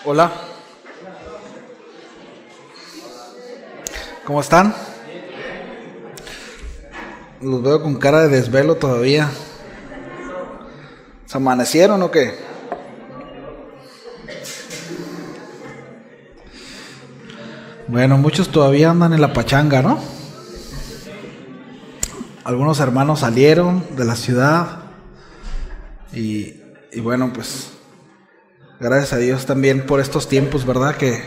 Hola, ¿cómo están? Los veo con cara de desvelo todavía. ¿Se amanecieron o qué? Bueno, muchos todavía andan en la pachanga, ¿no? Algunos hermanos salieron de la ciudad y bueno, pues gracias a Dios también por estos tiempos, ¿verdad? Que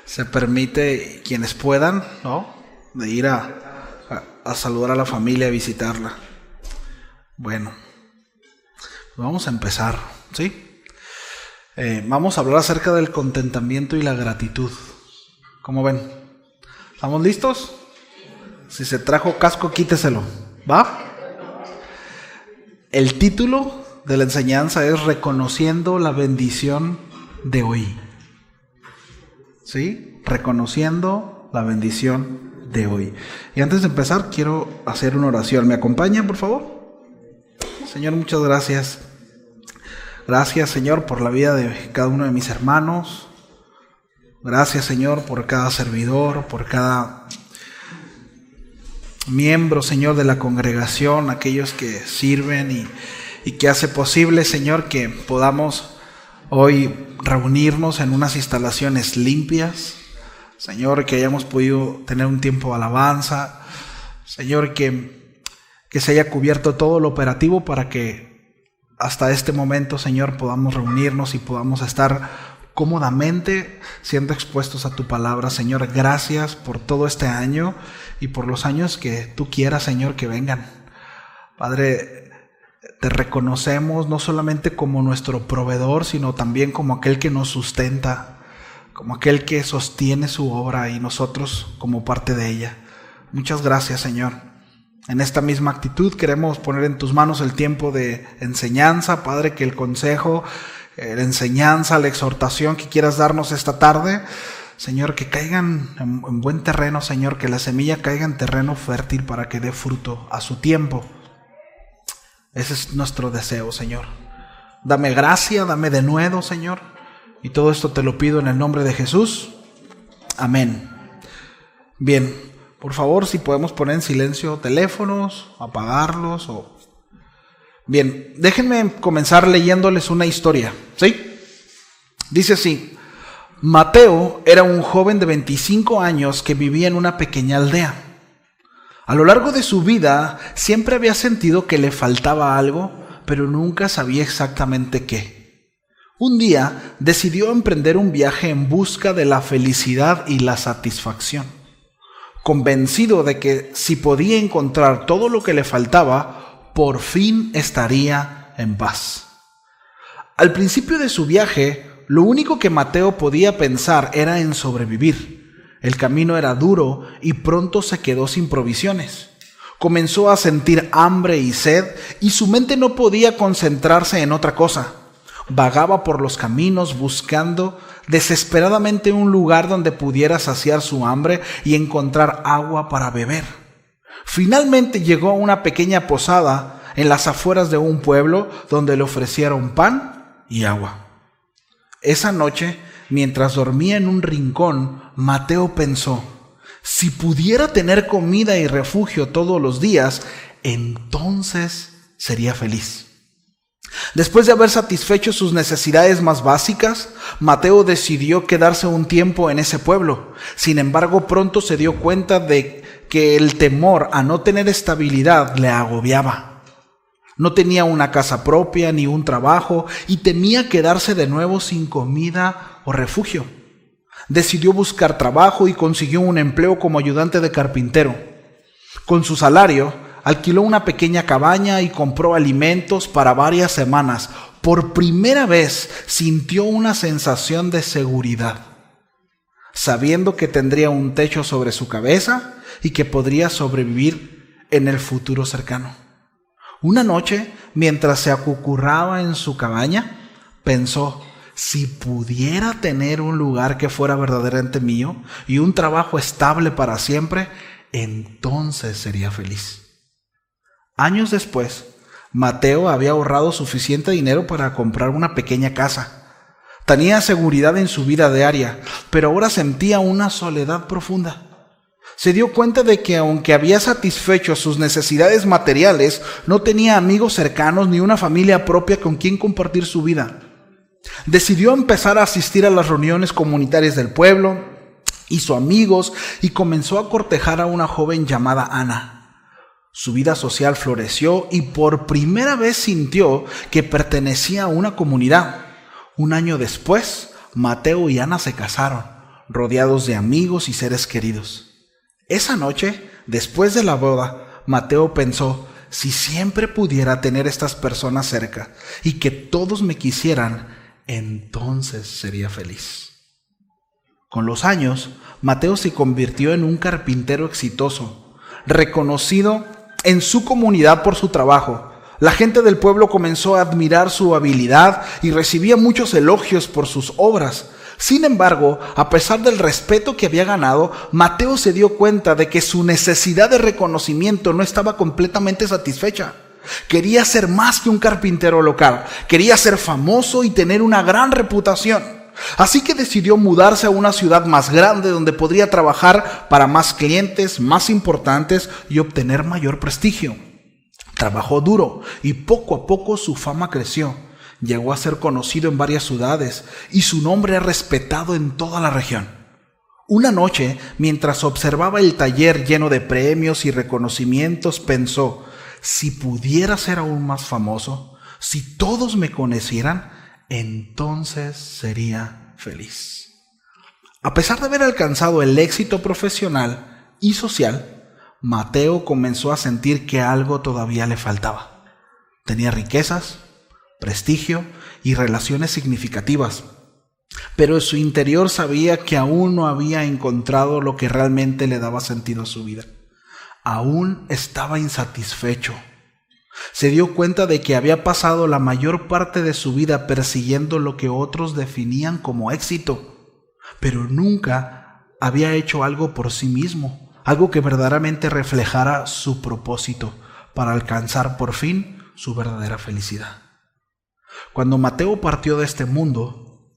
se permite quienes puedan, ¿no? De ir a saludar a la familia, a visitarla. Bueno, vamos a empezar, ¿sí? Vamos a hablar acerca del contentamiento y la gratitud. ¿Cómo ven? ¿Estamos listos? Si se trajo casco, quíteselo, ¿va? El título de la enseñanza es Reconociendo la bendición de hoy. ¿Sí? Reconociendo la bendición de hoy. Y antes de empezar, quiero hacer una oración. ¿Me acompañan, por favor? Señor, muchas gracias. Gracias, Señor, por la vida de cada uno de mis hermanos. Gracias, Señor, por cada servidor, por cada miembro, Señor, de la congregación, aquellos que sirven y que hace posible, Señor, que podamos hoy reunirnos en unas instalaciones limpias. Señor, que hayamos podido tener un tiempo de alabanza. Señor, que se haya cubierto todo lo operativo para que hasta este momento, Señor, podamos reunirnos y podamos estar cómodamente siendo expuestos a tu palabra. Señor, gracias por todo este año y por los años que tú quieras, Señor, que vengan. Padre, te reconocemos no solamente como nuestro proveedor, sino también como aquel que nos sustenta, como aquel que sostiene su obra y nosotros como parte de ella. Muchas gracias, Señor. En esta misma actitud queremos poner en tus manos el tiempo de enseñanza, Padre, que el consejo, la enseñanza, la exhortación que quieras darnos esta tarde, Señor, que caigan en buen terreno, Señor, que la semilla caiga en terreno fértil para que dé fruto a su tiempo. Ese es nuestro deseo, Señor. Dame gracia, dame denuedo, Señor, y todo esto te lo pido en el nombre de Jesús. Amén. Bien, por favor, si podemos poner en silencio teléfonos, apagarlos o... Bien, déjenme comenzar leyéndoles una historia, ¿sí? Dice así: Mateo era un joven de 25 años que vivía en una pequeña aldea. A lo largo de su vida siempre había sentido que le faltaba algo, pero nunca sabía exactamente qué. Un día decidió emprender un viaje en busca de la felicidad y la satisfacción, convencido de que si podía encontrar todo lo que le faltaba, por fin estaría en paz. Al principio de su viaje, lo único que Mateo podía pensar era en sobrevivir. El camino era duro y pronto se quedó sin provisiones. Comenzó a sentir hambre y sed y su mente no podía concentrarse en otra cosa. Vagaba por los caminos buscando desesperadamente un lugar donde pudiera saciar su hambre y encontrar agua para beber. Finalmente llegó a una pequeña posada en las afueras de un pueblo donde le ofrecieron pan y agua. Esa noche, mientras dormía en un rincón, Mateo pensó: si pudiera tener comida y refugio todos los días, entonces sería feliz. Después de haber satisfecho sus necesidades más básicas, Mateo decidió quedarse un tiempo en ese pueblo. Sin embargo, pronto se dio cuenta de que el temor a no tener estabilidad le agobiaba. No tenía una casa propia ni un trabajo y temía quedarse de nuevo sin comida o refugio. Decidió buscar trabajo y consiguió un empleo como ayudante de carpintero. Con su salario, alquiló una pequeña cabaña y compró alimentos para varias semanas. Por primera vez sintió una sensación de seguridad, sabiendo que tendría un techo sobre su cabeza y que podría sobrevivir en el futuro cercano. Una noche, mientras se acucurraba en su cabaña, pensó: si pudiera tener un lugar que fuera verdaderamente mío y un trabajo estable para siempre, entonces sería feliz. Años después, Mateo había ahorrado suficiente dinero para comprar una pequeña casa. Tenía seguridad en su vida diaria, pero ahora sentía una soledad profunda. Se dio cuenta de que aunque había satisfecho sus necesidades materiales, no tenía amigos cercanos ni una familia propia con quien compartir su vida. Decidió empezar a asistir a las reuniones comunitarias del pueblo, hizo amigos y comenzó a cortejar a una joven llamada Ana. Su vida social floreció y por primera vez sintió que pertenecía a una comunidad. Un año después, Mateo y Ana se casaron, rodeados de amigos y seres queridos. Esa noche, después de la boda, Mateo pensó, si siempre pudiera tener estas personas cerca y que todos me quisieran, entonces sería feliz. Con los años, Mateo se convirtió en un carpintero exitoso, reconocido en su comunidad por su trabajo. La gente del pueblo comenzó a admirar su habilidad y recibía muchos elogios por sus obras. Sin embargo, a pesar del respeto que había ganado, Mateo se dio cuenta de que su necesidad de reconocimiento no estaba completamente satisfecha. Quería ser más que un carpintero local, quería ser famoso y tener una gran reputación. Así que decidió mudarse a una ciudad más grande donde podría trabajar para más clientes, más importantes y obtener mayor prestigio. Trabajó duro y poco a poco su fama creció. Llegó a ser conocido en varias ciudades y su nombre es respetado en toda la región. Una noche, mientras observaba el taller lleno de premios y reconocimientos, pensó, si pudiera ser aún más famoso, si todos me conocieran, entonces sería feliz. A pesar de haber alcanzado el éxito profesional y social, Mateo comenzó a sentir que algo todavía le faltaba. Tenía riquezas, prestigio y relaciones significativas, pero en su interior sabía que aún no había encontrado lo que realmente le daba sentido a su vida. Aún estaba insatisfecho. Se dio cuenta de que había pasado la mayor parte de su vida persiguiendo lo que otros definían como éxito, pero nunca había hecho algo por sí mismo, algo que verdaderamente reflejara su propósito para alcanzar por fin su verdadera felicidad. Cuando Mateo partió de este mundo,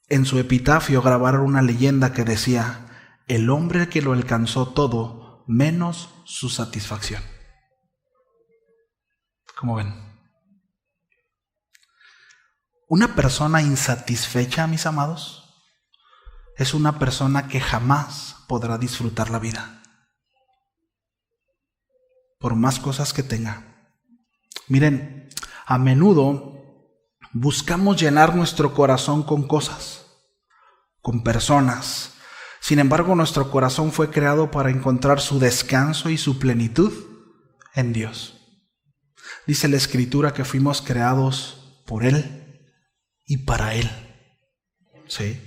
en su epitafio grabaron una leyenda que decía, el hombre que lo alcanzó todo, menos su satisfacción. ¿Cómo ven? Una persona insatisfecha, mis amados, es una persona que jamás podrá disfrutar la vida, por más cosas que tenga. Miren, a menudo buscamos llenar nuestro corazón con cosas, con personas. Sin embargo, nuestro corazón fue creado para encontrar su descanso y su plenitud en Dios. Dice la Escritura que fuimos creados por Él y para Él. ¿Sí?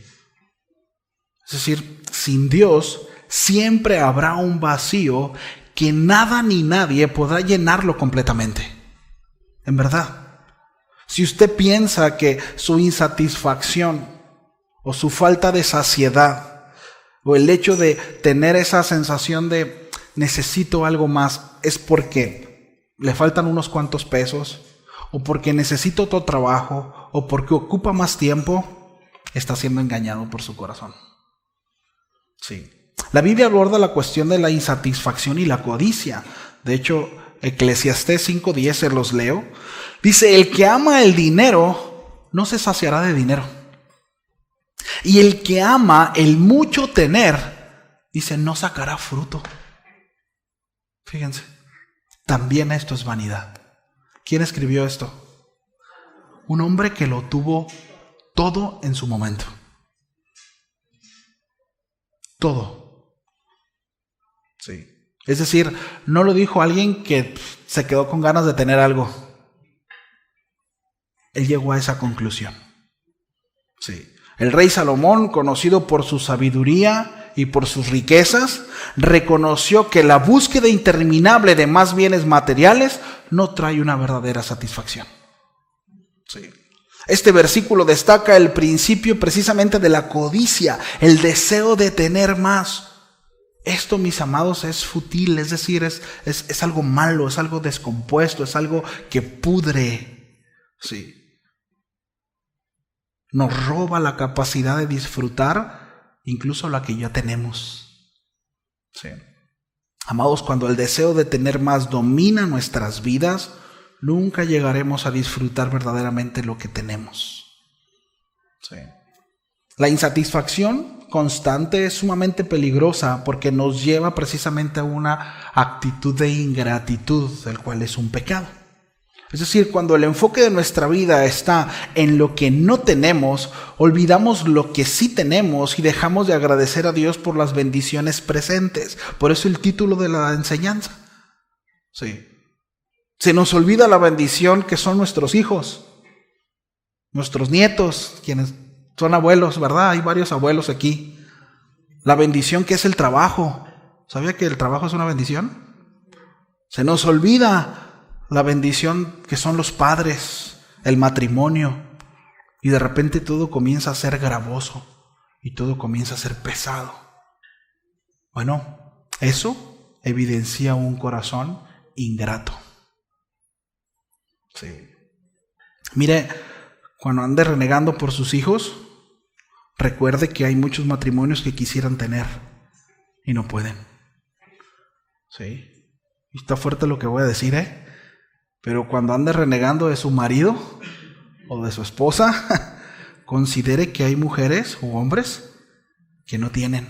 Es decir, sin Dios siempre habrá un vacío que nada ni nadie podrá llenarlo completamente. En verdad. Si usted piensa que su insatisfacción o su falta de saciedad o el hecho de tener esa sensación de necesito algo más es porque le faltan unos cuantos pesos o porque necesita otro trabajo o porque ocupa más tiempo, está siendo engañado por su corazón. Sí. La Biblia aborda la cuestión de la insatisfacción y la codicia. De hecho, Eclesiastés 5:10, se los leo. Dice, el que ama el dinero no se saciará de dinero. Y el que ama el mucho tener, dice, no sacará fruto. Fíjense, también esto es vanidad. ¿Quién escribió esto? Un hombre que lo tuvo todo en su momento. Todo. Sí. Es decir, no lo dijo alguien que se quedó con ganas de tener algo. Él llegó a esa conclusión. Sí. El rey Salomón, conocido por su sabiduría y por sus riquezas, reconoció que la búsqueda interminable de más bienes materiales no trae una verdadera satisfacción. Sí. Este versículo destaca el principio precisamente de la codicia, el deseo de tener más. Esto, mis amados, es fútil, es decir, es algo malo, es algo descompuesto, es algo que pudre. Sí. nos roba la capacidad de disfrutar incluso la que ya tenemos. Sí. Amados, cuando el deseo de tener más domina nuestras vidas, nunca llegaremos a disfrutar verdaderamente lo que tenemos. Sí. La insatisfacción constante es sumamente peligrosa porque nos lleva precisamente a una actitud de ingratitud, el cual es un pecado. Es decir, cuando el enfoque de nuestra vida está en lo que no tenemos, olvidamos lo que sí tenemos y dejamos de agradecer a Dios por las bendiciones presentes. Por eso el título de la enseñanza. Sí. Se nos olvida la bendición que son nuestros hijos, nuestros nietos, quienes son abuelos, ¿verdad? Hay varios abuelos aquí. La bendición que es el trabajo. ¿Sabía que el trabajo es una bendición? Se nos olvida la bendición que son los padres, el matrimonio, y de repente todo comienza a ser gravoso y todo comienza a ser pesado. Bueno, eso evidencia un corazón ingrato. Sí. Mire, cuando ande renegando por sus hijos, recuerde que hay muchos matrimonios que quisieran tener y no pueden. Sí. Y está fuerte lo que voy a decir, Pero cuando ande renegando de su marido o de su esposa, considere que hay mujeres u hombres que no tienen.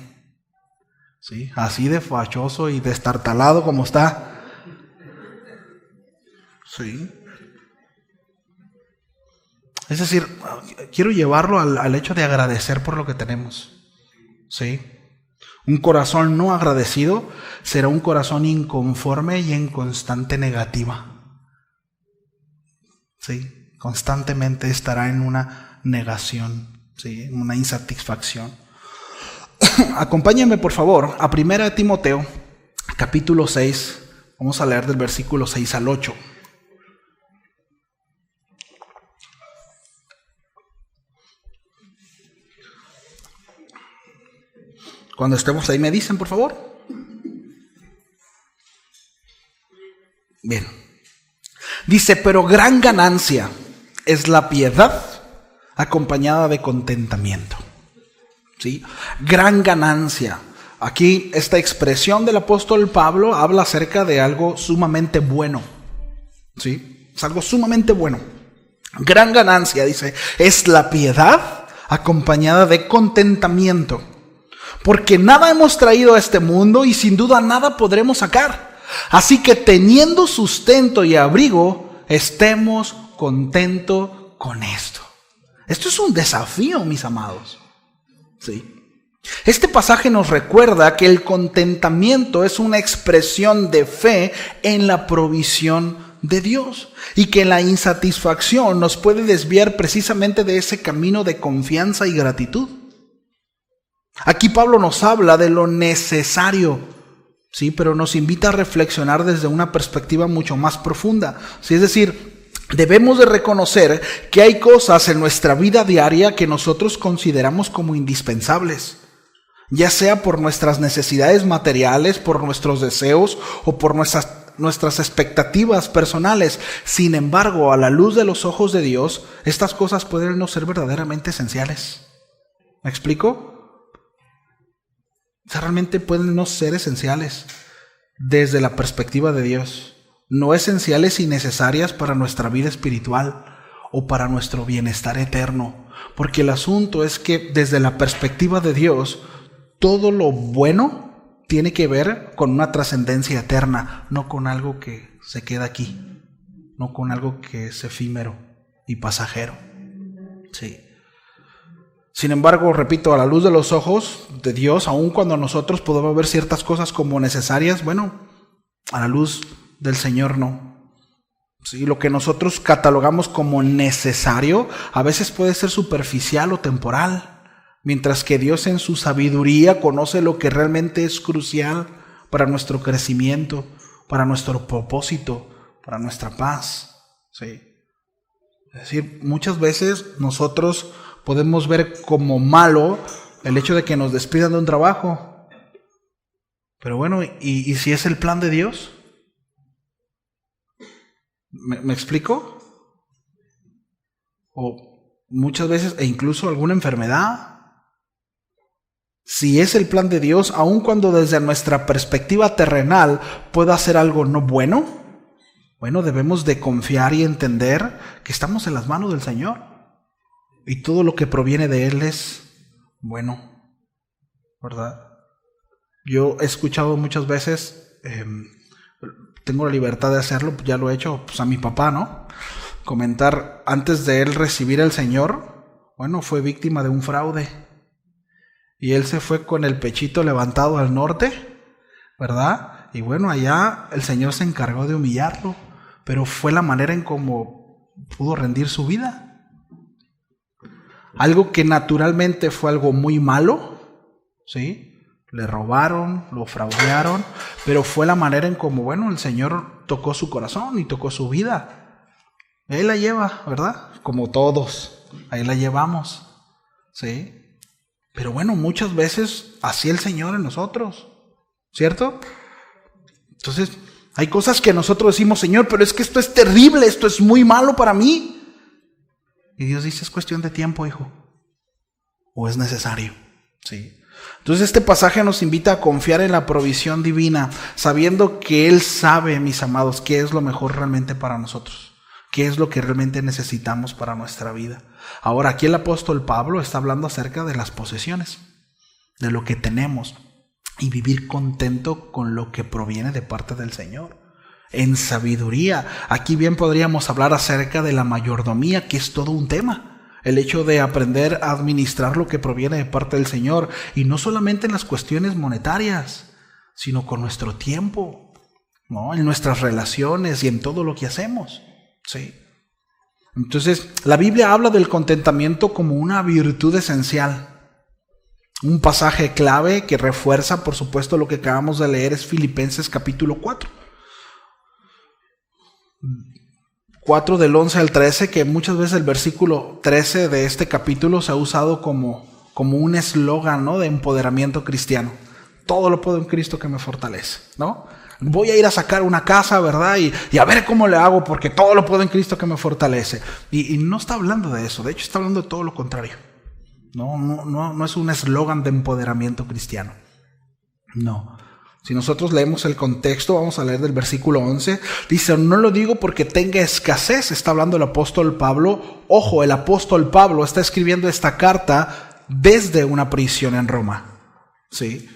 ¿Sí? Así de fachoso y destartalado como está. Sí. Es decir, quiero llevarlo al hecho de agradecer por lo que tenemos. ¿Sí? Un corazón no agradecido será un corazón inconforme y en constante negativa. ¿Sí? Constantemente estará en una negación, ¿sí? Una insatisfacción. Acompáñenme por favor a 1 Timoteo, capítulo 6. Vamos a leer del versículo 6 al 8. Cuando estemos ahí me dicen, por favor. Bien. Dice, pero gran ganancia es la piedad acompañada de contentamiento. ¿Sí? Gran ganancia. Aquí esta expresión del apóstol Pablo habla acerca de algo sumamente bueno. ¿Sí? Es algo sumamente bueno. Gran ganancia, dice, es la piedad acompañada de contentamiento. Porque nada hemos traído a este mundo y sin duda nada podremos sacar. Así que teniendo sustento y abrigo, estemos contentos con esto. Esto es un desafío, mis amados. ¿Sí? Este pasaje nos recuerda que el contentamiento es una expresión de fe en la provisión de Dios y que la insatisfacción nos puede desviar precisamente de ese camino de confianza y gratitud. Aquí Pablo nos habla de lo necesario. Sí, pero nos invita a reflexionar desde una perspectiva mucho más profunda. Sí, es decir, debemos de reconocer que hay cosas en nuestra vida diaria que nosotros consideramos como indispensables, ya sea por nuestras necesidades materiales, por nuestros deseos o por nuestras expectativas personales. Sin embargo, a la luz de los ojos de Dios, estas cosas pueden no ser verdaderamente esenciales. ¿Me explico? O sea, realmente pueden no ser esenciales desde la perspectiva de Dios. No esenciales y necesarias para nuestra vida espiritual o para nuestro bienestar eterno. Porque el asunto es que desde la perspectiva de Dios, todo lo bueno tiene que ver con una trascendencia eterna, no con algo que se queda aquí, no con algo que es efímero y pasajero. Sí. Sin embargo, repito, a la luz de los ojos de Dios, aun cuando nosotros podemos ver ciertas cosas como necesarias, bueno, a la luz del Señor no. Sí, lo que nosotros catalogamos como necesario a veces puede ser superficial o temporal, mientras que Dios en su sabiduría conoce lo que realmente es crucial para nuestro crecimiento, para nuestro propósito, para nuestra paz. Sí. Es decir, muchas veces nosotros podemos ver como malo el hecho de que nos despidan de un trabajo. Pero bueno, ¿y si es el plan de Dios? ¿Me explico? muchas veces, e incluso alguna enfermedad. Si es el plan de Dios, aun cuando desde nuestra perspectiva terrenal pueda ser algo no bueno, bueno, debemos de confiar y entender que estamos en las manos del Señor y todo lo que proviene de Él es bueno, ¿verdad? Yo he escuchado muchas veces, tengo la libertad de hacerlo, ya lo he hecho, pues a mi papá, ¿no? Comentar, antes de él recibir al Señor, bueno, fue víctima de un fraude. Y él se fue con el pechito levantado al norte, ¿verdad? Y bueno, allá el Señor se encargó de humillarlo, pero fue la manera en cómo pudo rendir su vida. Algo que naturalmente fue algo muy malo, ¿sí? Le robaron, lo fraudearon, pero fue la manera en cómo, bueno, el Señor tocó su corazón y tocó su vida. Ahí la lleva, ¿verdad? Como todos, ahí la llevamos, ¿sí? Pero bueno, muchas veces así el Señor en nosotros, ¿cierto? Entonces, hay cosas que nosotros decimos, Señor, pero es que esto es terrible, esto es muy malo para mí. Y Dios dice, es cuestión de tiempo, hijo. O es necesario, ¿sí? Entonces este pasaje nos invita a confiar en la provisión divina, sabiendo que Él sabe, mis amados, qué es lo mejor realmente para nosotros. ¿Qué es lo que realmente necesitamos para nuestra vida? Ahora, aquí el apóstol Pablo está hablando acerca de las posesiones, de lo que tenemos, y vivir contento con lo que proviene de parte del Señor. En sabiduría, aquí bien podríamos hablar acerca de la mayordomía, que es todo un tema. El hecho de aprender a administrar lo que proviene de parte del Señor, y no solamente en las cuestiones monetarias, sino con nuestro tiempo, ¿no? En nuestras relaciones y en todo lo que hacemos. Sí. Entonces, la Biblia habla del contentamiento como una virtud esencial. Un pasaje clave que refuerza, por supuesto, lo que acabamos de leer es Filipenses capítulo 4. 4 del 11 al 13, que muchas veces el versículo 13 de este capítulo se ha usado como un eslogan, ¿no?, de empoderamiento cristiano. Todo lo puedo en Cristo que me fortalece, ¿no? Voy a ir a sacar una casa, ¿verdad? Y a ver cómo le hago, porque todo lo puedo en Cristo que me fortalece. Y no está hablando de eso, de hecho está hablando de todo lo contrario. No es un eslogan de empoderamiento cristiano. No. Si nosotros leemos el contexto, vamos a leer del versículo 11. Dice, no lo digo porque tenga escasez. Está hablando el apóstol Pablo. Ojo, el apóstol Pablo está escribiendo esta carta desde una prisión en Roma. ¿Sí?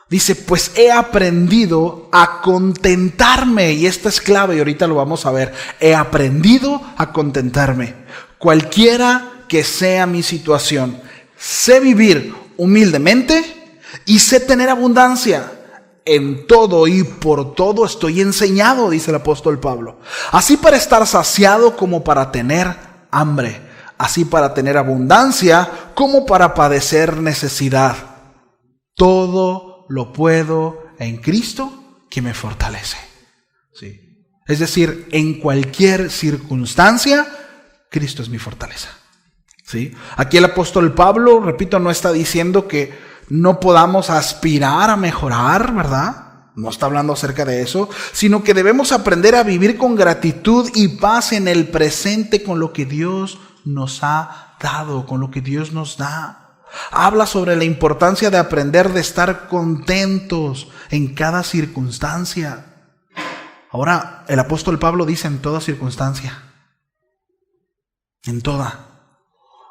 Dice, pues he aprendido a contentarme. Y esto es clave y ahorita lo vamos a ver. He aprendido a contentarme. Cualquiera que sea mi situación. Sé vivir humildemente y sé tener abundancia. En todo y por todo estoy enseñado, dice el apóstol Pablo. Así para estar saciado como para tener hambre. Así para tener abundancia como para padecer necesidad. Todo lo puedo en Cristo que me fortalece. ¿Sí? Es decir, en cualquier circunstancia, Cristo es mi fortaleza. ¿Sí? Aquí el apóstol Pablo, repito, no está diciendo que no podamos aspirar a mejorar, ¿verdad? No está hablando acerca de eso, sino que debemos aprender a vivir con gratitud y paz en el presente con lo que Dios nos ha dado, con lo que Dios nos da. Habla sobre la importancia de aprender de estar contentos en cada circunstancia. Ahora, el apóstol Pablo dice en toda circunstancia. En toda.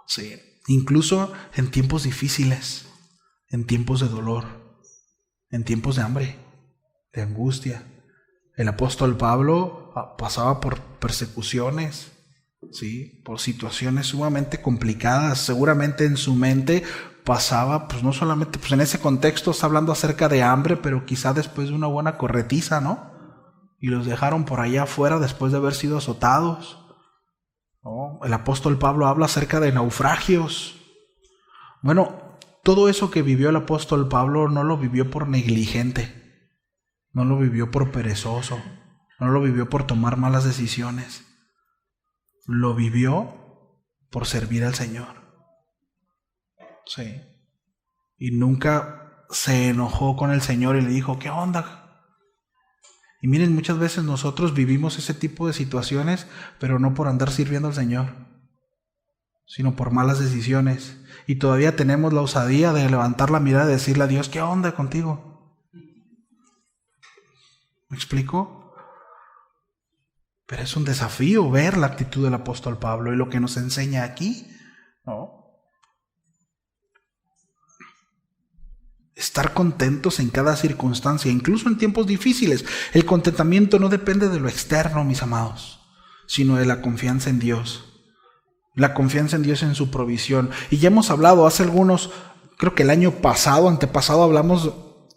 Sí. Incluso en tiempos difíciles. En tiempos de dolor, en tiempos de hambre, de angustia. El apóstol Pablo pasaba por persecuciones, ¿sí? Por situaciones sumamente complicadas. Seguramente en su mente pasaba, pues no solamente, pues en ese contexto está hablando acerca de hambre, pero quizá después de una buena corretiza, ¿no? Y los dejaron por allá afuera después de haber sido azotados, ¿no? El apóstol Pablo habla acerca de naufragios. Bueno, todo eso que vivió el apóstol Pablo no lo vivió por negligente, no lo vivió por perezoso, no lo vivió por tomar malas decisiones, lo vivió por servir al Señor. Sí. Y nunca se enojó con el Señor y le dijo, ¿qué onda? Y miren, muchas veces nosotros vivimos ese tipo de situaciones, pero no por andar sirviendo al Señor, sino por malas decisiones. Y todavía tenemos la osadía de levantar la mirada y decirle a Dios, ¿qué onda contigo? ¿Me explico? Pero es un desafío ver la actitud del apóstol Pablo y lo que nos enseña aquí, ¿no? Estar contentos en cada circunstancia, incluso en tiempos difíciles. El contentamiento no depende de lo externo, mis amados, sino de la confianza en Dios. La confianza en Dios en su provisión. Y ya hemos hablado hace algunos, creo que el año pasado, antepasado,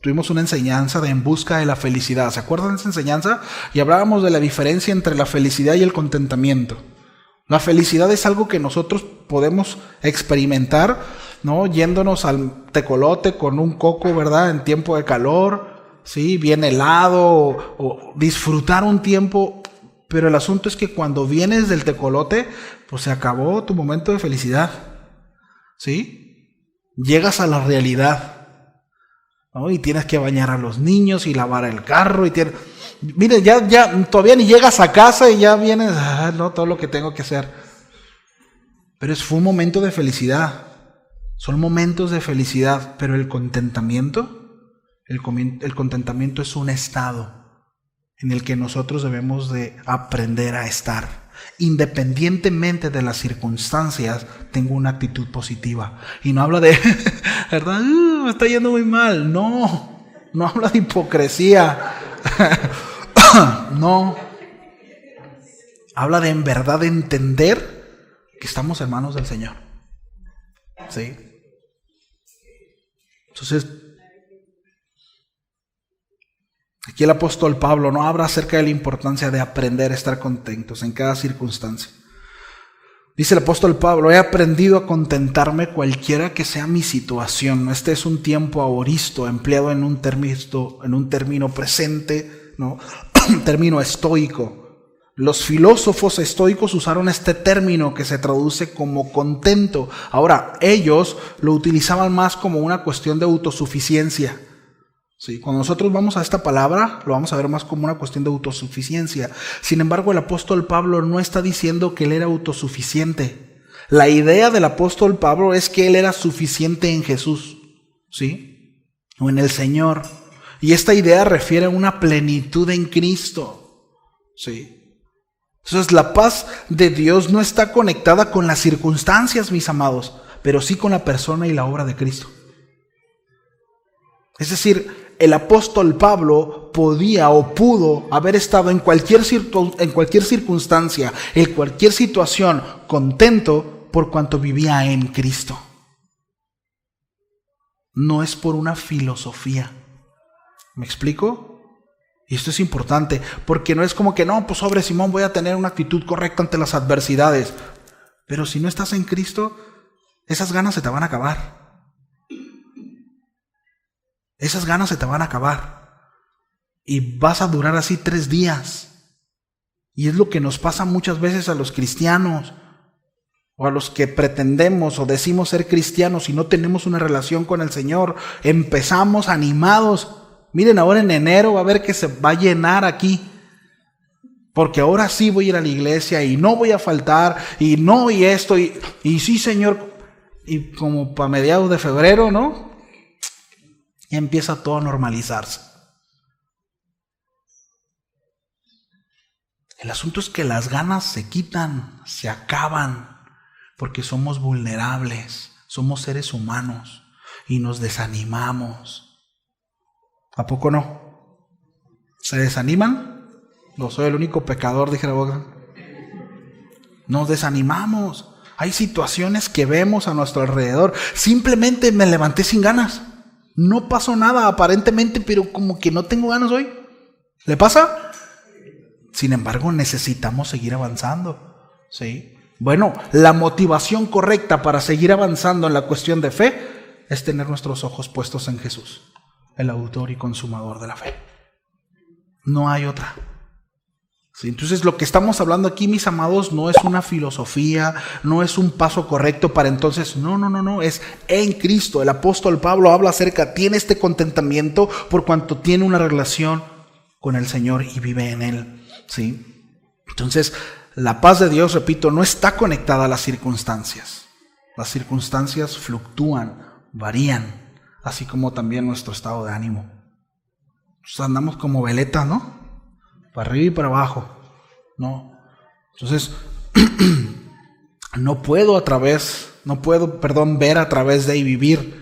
tuvimos una enseñanza de En busca de la felicidad. ¿Se acuerdan de esa enseñanza? Y hablábamos de la diferencia entre la felicidad y el contentamiento. La felicidad es algo que nosotros podemos experimentar, ¿no? Yéndonos al tecolote con un coco, ¿verdad? En tiempo de calor, ¿sí? Bien helado, o disfrutar un tiempo. Pero el asunto es que cuando vienes del tecolote, pues se acabó tu momento de felicidad, ¿sí? Llegas a la realidad, ¿no? Y tienes que bañar a los niños y lavar el carro. Mire, ya todavía ni llegas a casa y ya vienes, no, todo lo que tengo que hacer. Pero fue un momento de felicidad. Son momentos de felicidad, pero el contentamiento es un estado en el que nosotros debemos de aprender a estar. Independientemente de las circunstancias, tengo una actitud positiva. Y no habla de, ¿verdad? Me está yendo muy mal. No habla de hipocresía. No. Habla de en verdad entender que estamos en manos del Señor. ¿Sí? Entonces, aquí el apóstol Pablo no habla acerca de la importancia de aprender a estar contentos en cada circunstancia. Dice el apóstol Pablo, he aprendido a contentarme cualquiera que sea mi situación. Este es un tiempo aoristo, empleado en un término presente, ¿no? Término estoico. Los filósofos estoicos usaron este término que se traduce como contento. Ahora, ellos lo utilizaban más como una cuestión de autosuficiencia. Sí, cuando nosotros vamos a esta palabra, lo vamos a ver más como una cuestión de autosuficiencia. Sin embargo, el apóstol Pablo no está diciendo que él era autosuficiente. La idea del apóstol Pablo es que él era suficiente en Jesús, ¿sí? O en el Señor. Y esta idea refiere a una plenitud en Cristo, ¿sí? Entonces, la paz de Dios no está conectada con las circunstancias, mis amados, pero sí con la persona y la obra de Cristo. Es decir, el apóstol Pablo podía o pudo haber estado en cualquier circunstancia, en cualquier situación, contento por cuanto vivía en Cristo. No es por una filosofía. ¿Me explico? Y esto es importante, porque no es como que no, pues sobre Simón voy a tener una actitud correcta ante las adversidades. Pero si no estás en Cristo, esas ganas se te van a acabar. Esas ganas se te van a acabar. Y vas a durar así 3 días. Y es lo que nos pasa muchas veces a los cristianos, o a los que pretendemos o decimos ser cristianos y no tenemos una relación con el Señor. Empezamos animados. Miren, ahora en enero va a ver que se va a llenar aquí. Porque ahora sí voy a ir a la iglesia y no voy a faltar y no y esto y sí, Señor. Y como para mediados de febrero, ¿no? Y empieza todo a normalizarse. El asunto es que las ganas se quitan, se acaban, porque somos vulnerables, somos seres humanos y nos desanimamos. ¿A poco no? ¿Se desaniman? No soy el único pecador, dije la boca. Nos desanimamos. Hay situaciones que vemos a nuestro alrededor. Simplemente me levanté sin ganas. No pasó nada aparentemente, pero como que no tengo ganas hoy. ¿Le pasa? Sin embargo, necesitamos seguir avanzando. ¿Sí? Bueno, la motivación correcta para seguir avanzando en la cuestión de fe es tener nuestros ojos puestos en Jesús, el autor y consumador de la fe. No hay otra. ¿Sí? Entonces, lo que estamos hablando aquí, mis amados, no es una filosofía, no es un paso correcto para entonces, no, es en Cristo. El apóstol Pablo habla acerca, tiene este contentamiento por cuanto tiene una relación con el Señor y vive en Él. ¿Sí? Entonces, la paz de Dios, repito, no está conectada a las circunstancias. Las circunstancias fluctúan, varían, así como también nuestro estado de ánimo. Entonces andamos como veleta, ¿no? Para arriba y para abajo, ¿no? Entonces, no puedo ver a través de y vivir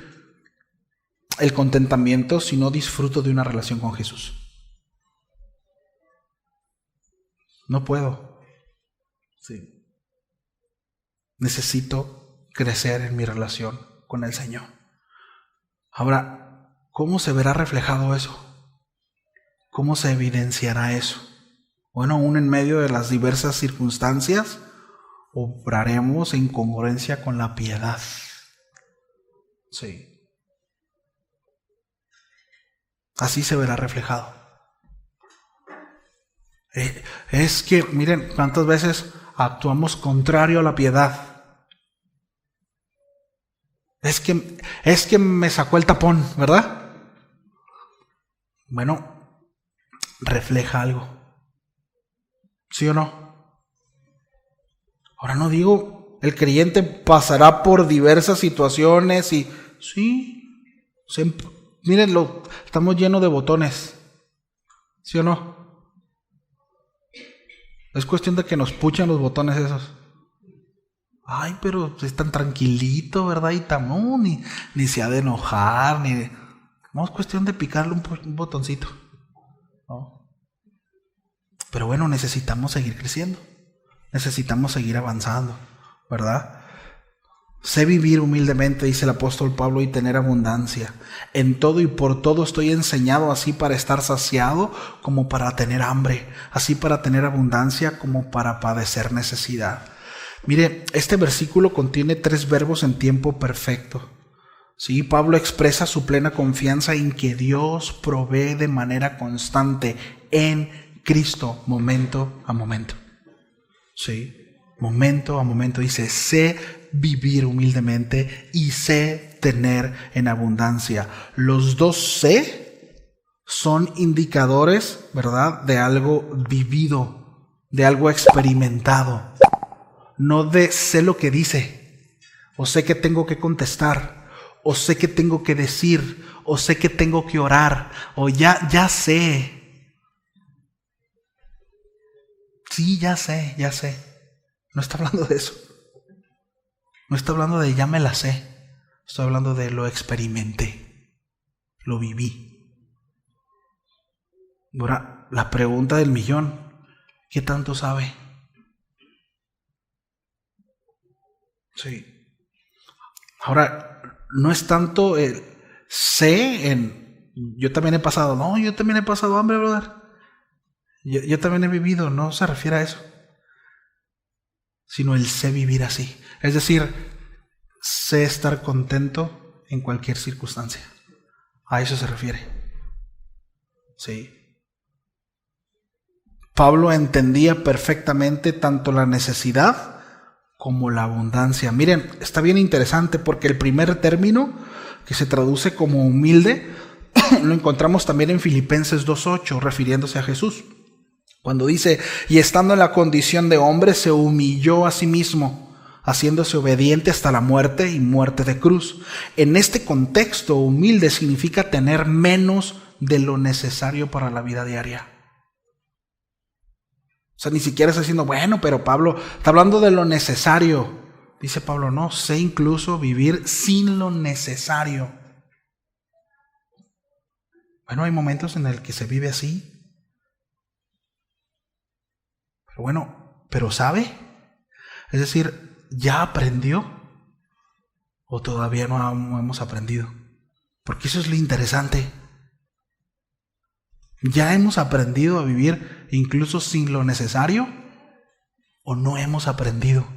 el contentamiento si no disfruto de una relación con Jesús. No puedo. Sí. Necesito crecer en mi relación con el Señor. Ahora, ¿cómo se verá reflejado eso? ¿Cómo se evidenciará eso? Bueno, aún en medio de las diversas circunstancias, obraremos en congruencia con la piedad. Sí. Así se verá reflejado. Es que, miren, cuántas veces actuamos contrario a la piedad. Es que me sacó el tapón, ¿verdad? Bueno, refleja algo. ¿Sí o no? Ahora no digo, el creyente pasará por diversas situaciones y sí, mírenlo, estamos llenos de botones. ¿Sí o no? Es cuestión de que nos puchan los botones esos. Ay, pero es tan tranquilito, ¿verdad? Y ni se ha de enojar, no, es cuestión de picarle un botoncito, ¿no? Pero bueno, necesitamos seguir creciendo. Necesitamos seguir avanzando, ¿verdad? Sé vivir humildemente, dice el apóstol Pablo, y tener abundancia. En todo y por todo estoy enseñado, así para estar saciado como para tener hambre, así para tener abundancia como para padecer necesidad. Mire, este versículo contiene 3 verbos en tiempo perfecto. Sí, Pablo expresa su plena confianza en que Dios provee de manera constante en Cristo, momento a momento. Sí, momento a momento. Dice, sé vivir humildemente y sé tener en abundancia. Los dos sé son indicadores, ¿verdad?, de algo vivido, de algo experimentado. No de sé lo que dice, o sé que tengo que contestar, o sé que tengo que decir, o sé que tengo que orar, o ya sé. Sí, ya sé. No está hablando de eso. No está hablando de ya me la sé. Estoy hablando de lo experimenté, lo viví. Ahora, la pregunta del millón, ¿qué tanto sabe? Sí. Ahora, no es tanto el sé en yo también he pasado. No, yo también he pasado hambre, brother. Yo también he vivido. No se refiere a eso, sino el sé vivir así. Es decir, sé estar contento en cualquier circunstancia. A eso se refiere. Sí. Pablo entendía perfectamente tanto la necesidad como la abundancia. Miren, está bien interesante porque el primer término, que se traduce como humilde, lo encontramos también en Filipenses 2:8, refiriéndose a Jesús. Cuando dice, y estando en la condición de hombre, se humilló a sí mismo, haciéndose obediente hasta la muerte y muerte de cruz. En este contexto, humilde significa tener menos de lo necesario para la vida diaria. O sea, ni siquiera está diciendo, bueno, pero Pablo está hablando de lo necesario. Dice Pablo, no, sé incluso vivir sin lo necesario. Bueno, hay momentos en el que se vive así. Pero bueno, ¿pero sabe? Es decir, ¿ya aprendió? ¿O todavía no hemos aprendido? Porque eso es lo interesante. ¿Ya hemos aprendido a vivir incluso sin lo necesario? ¿O no hemos aprendido?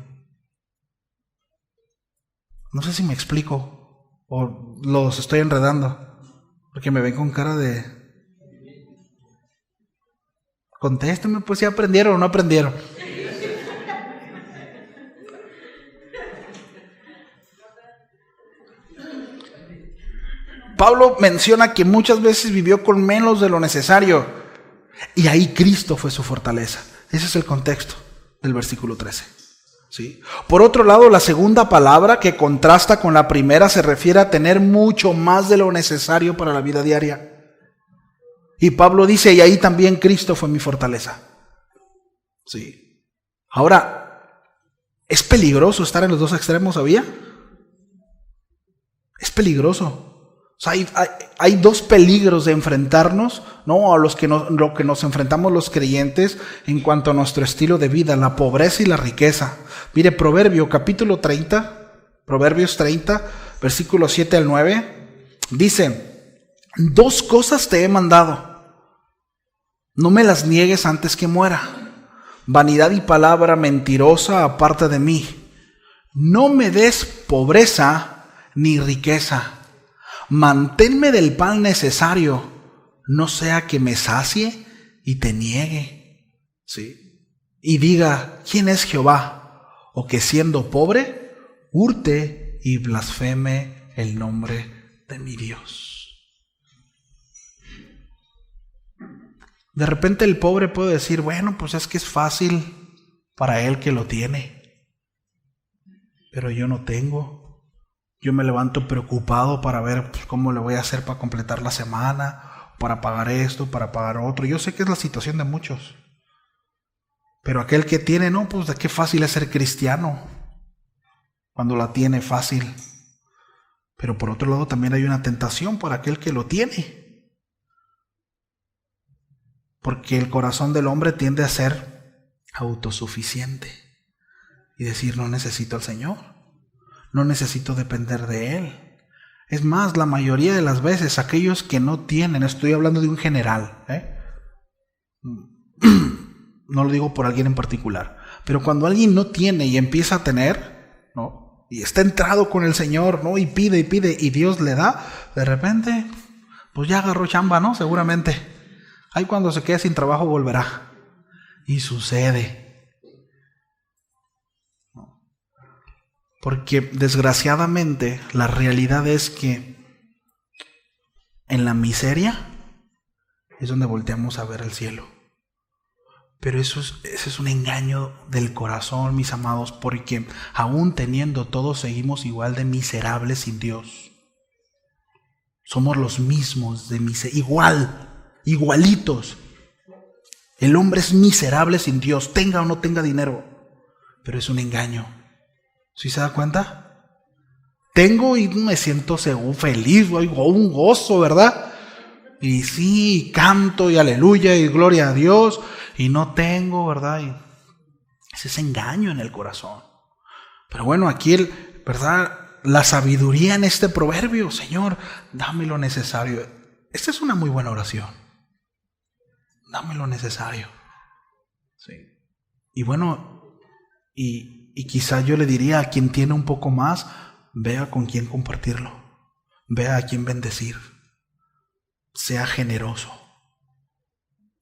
No sé si me explico o los estoy enredando, porque me ven con cara de... Contésteme, pues si aprendieron o no aprendieron. Pablo menciona que muchas veces vivió con menos de lo necesario y ahí Cristo fue su fortaleza. Ese es el contexto del versículo 13. ¿sí? Por otro lado, la segunda palabra que contrasta con la primera se refiere a tener mucho más de lo necesario para la vida diaria. Y Pablo dice, y ahí también Cristo fue mi fortaleza. Sí. Ahora, ¿es peligroso estar en los dos extremos, sabía? Es peligroso. O sea, hay dos peligros de enfrentarnos, ¿no? A lo que nos enfrentamos los creyentes en cuanto a nuestro estilo de vida, la pobreza y la riqueza. Mire, Proverbios 30, versículos 7 al 9, dice, 2 cosas te he mandado, no me las niegues antes que muera. Vanidad y palabra mentirosa aparte de mí. No me des pobreza ni riqueza. Manténme del pan necesario, no sea que me sacie y te niegue. ¿Sí? Y diga, ¿quién es Jehová? O que siendo pobre, hurte y blasfeme el nombre de mi Dios. De repente el pobre puede decir, bueno, pues es que es fácil para él que lo tiene. Pero yo no tengo. Yo me levanto preocupado para ver cómo le voy a hacer para completar la semana, para pagar esto, para pagar otro. Yo sé que es la situación de muchos. Pero aquel que tiene, no, pues de qué fácil es ser cristiano cuando la tiene fácil. Pero por otro lado también hay una tentación para aquel que lo tiene. Porque el corazón del hombre tiende a ser autosuficiente y decir, no necesito al Señor. No necesito depender de Él. Es más, la mayoría de las veces, aquellos que no tienen, estoy hablando de un general, no lo digo por alguien en particular, pero cuando alguien no tiene y empieza a tener, ¿no? Y está entrado con el Señor, ¿no? Y pide, y Dios le da, de repente, pues ya agarró chamba, ¿no? Seguramente. Ahí cuando se quede sin trabajo volverá. Y sucede. Porque desgraciadamente la realidad es que en la miseria es donde volteamos a ver el cielo. Pero ese es un engaño del corazón, mis amados, porque aún teniendo todo seguimos igual de miserables sin Dios. Somos los mismos de igualitos. El hombre es miserable sin Dios, tenga o no tenga dinero, pero es un engaño. ¿Sí se da cuenta? Tengo y me siento seguro, feliz, un gozo, ¿verdad? Y sí, canto y aleluya y gloria a Dios, y no tengo, ¿verdad? Y ese es engaño en el corazón. Pero bueno, aquí, ¿verdad? La sabiduría en este proverbio, Señor, dame lo necesario. Esta es una muy buena oración. Dame lo necesario. Sí. Y bueno, y quizá yo le diría a quien tiene un poco más, vea con quién compartirlo, vea a quién bendecir, sea generoso.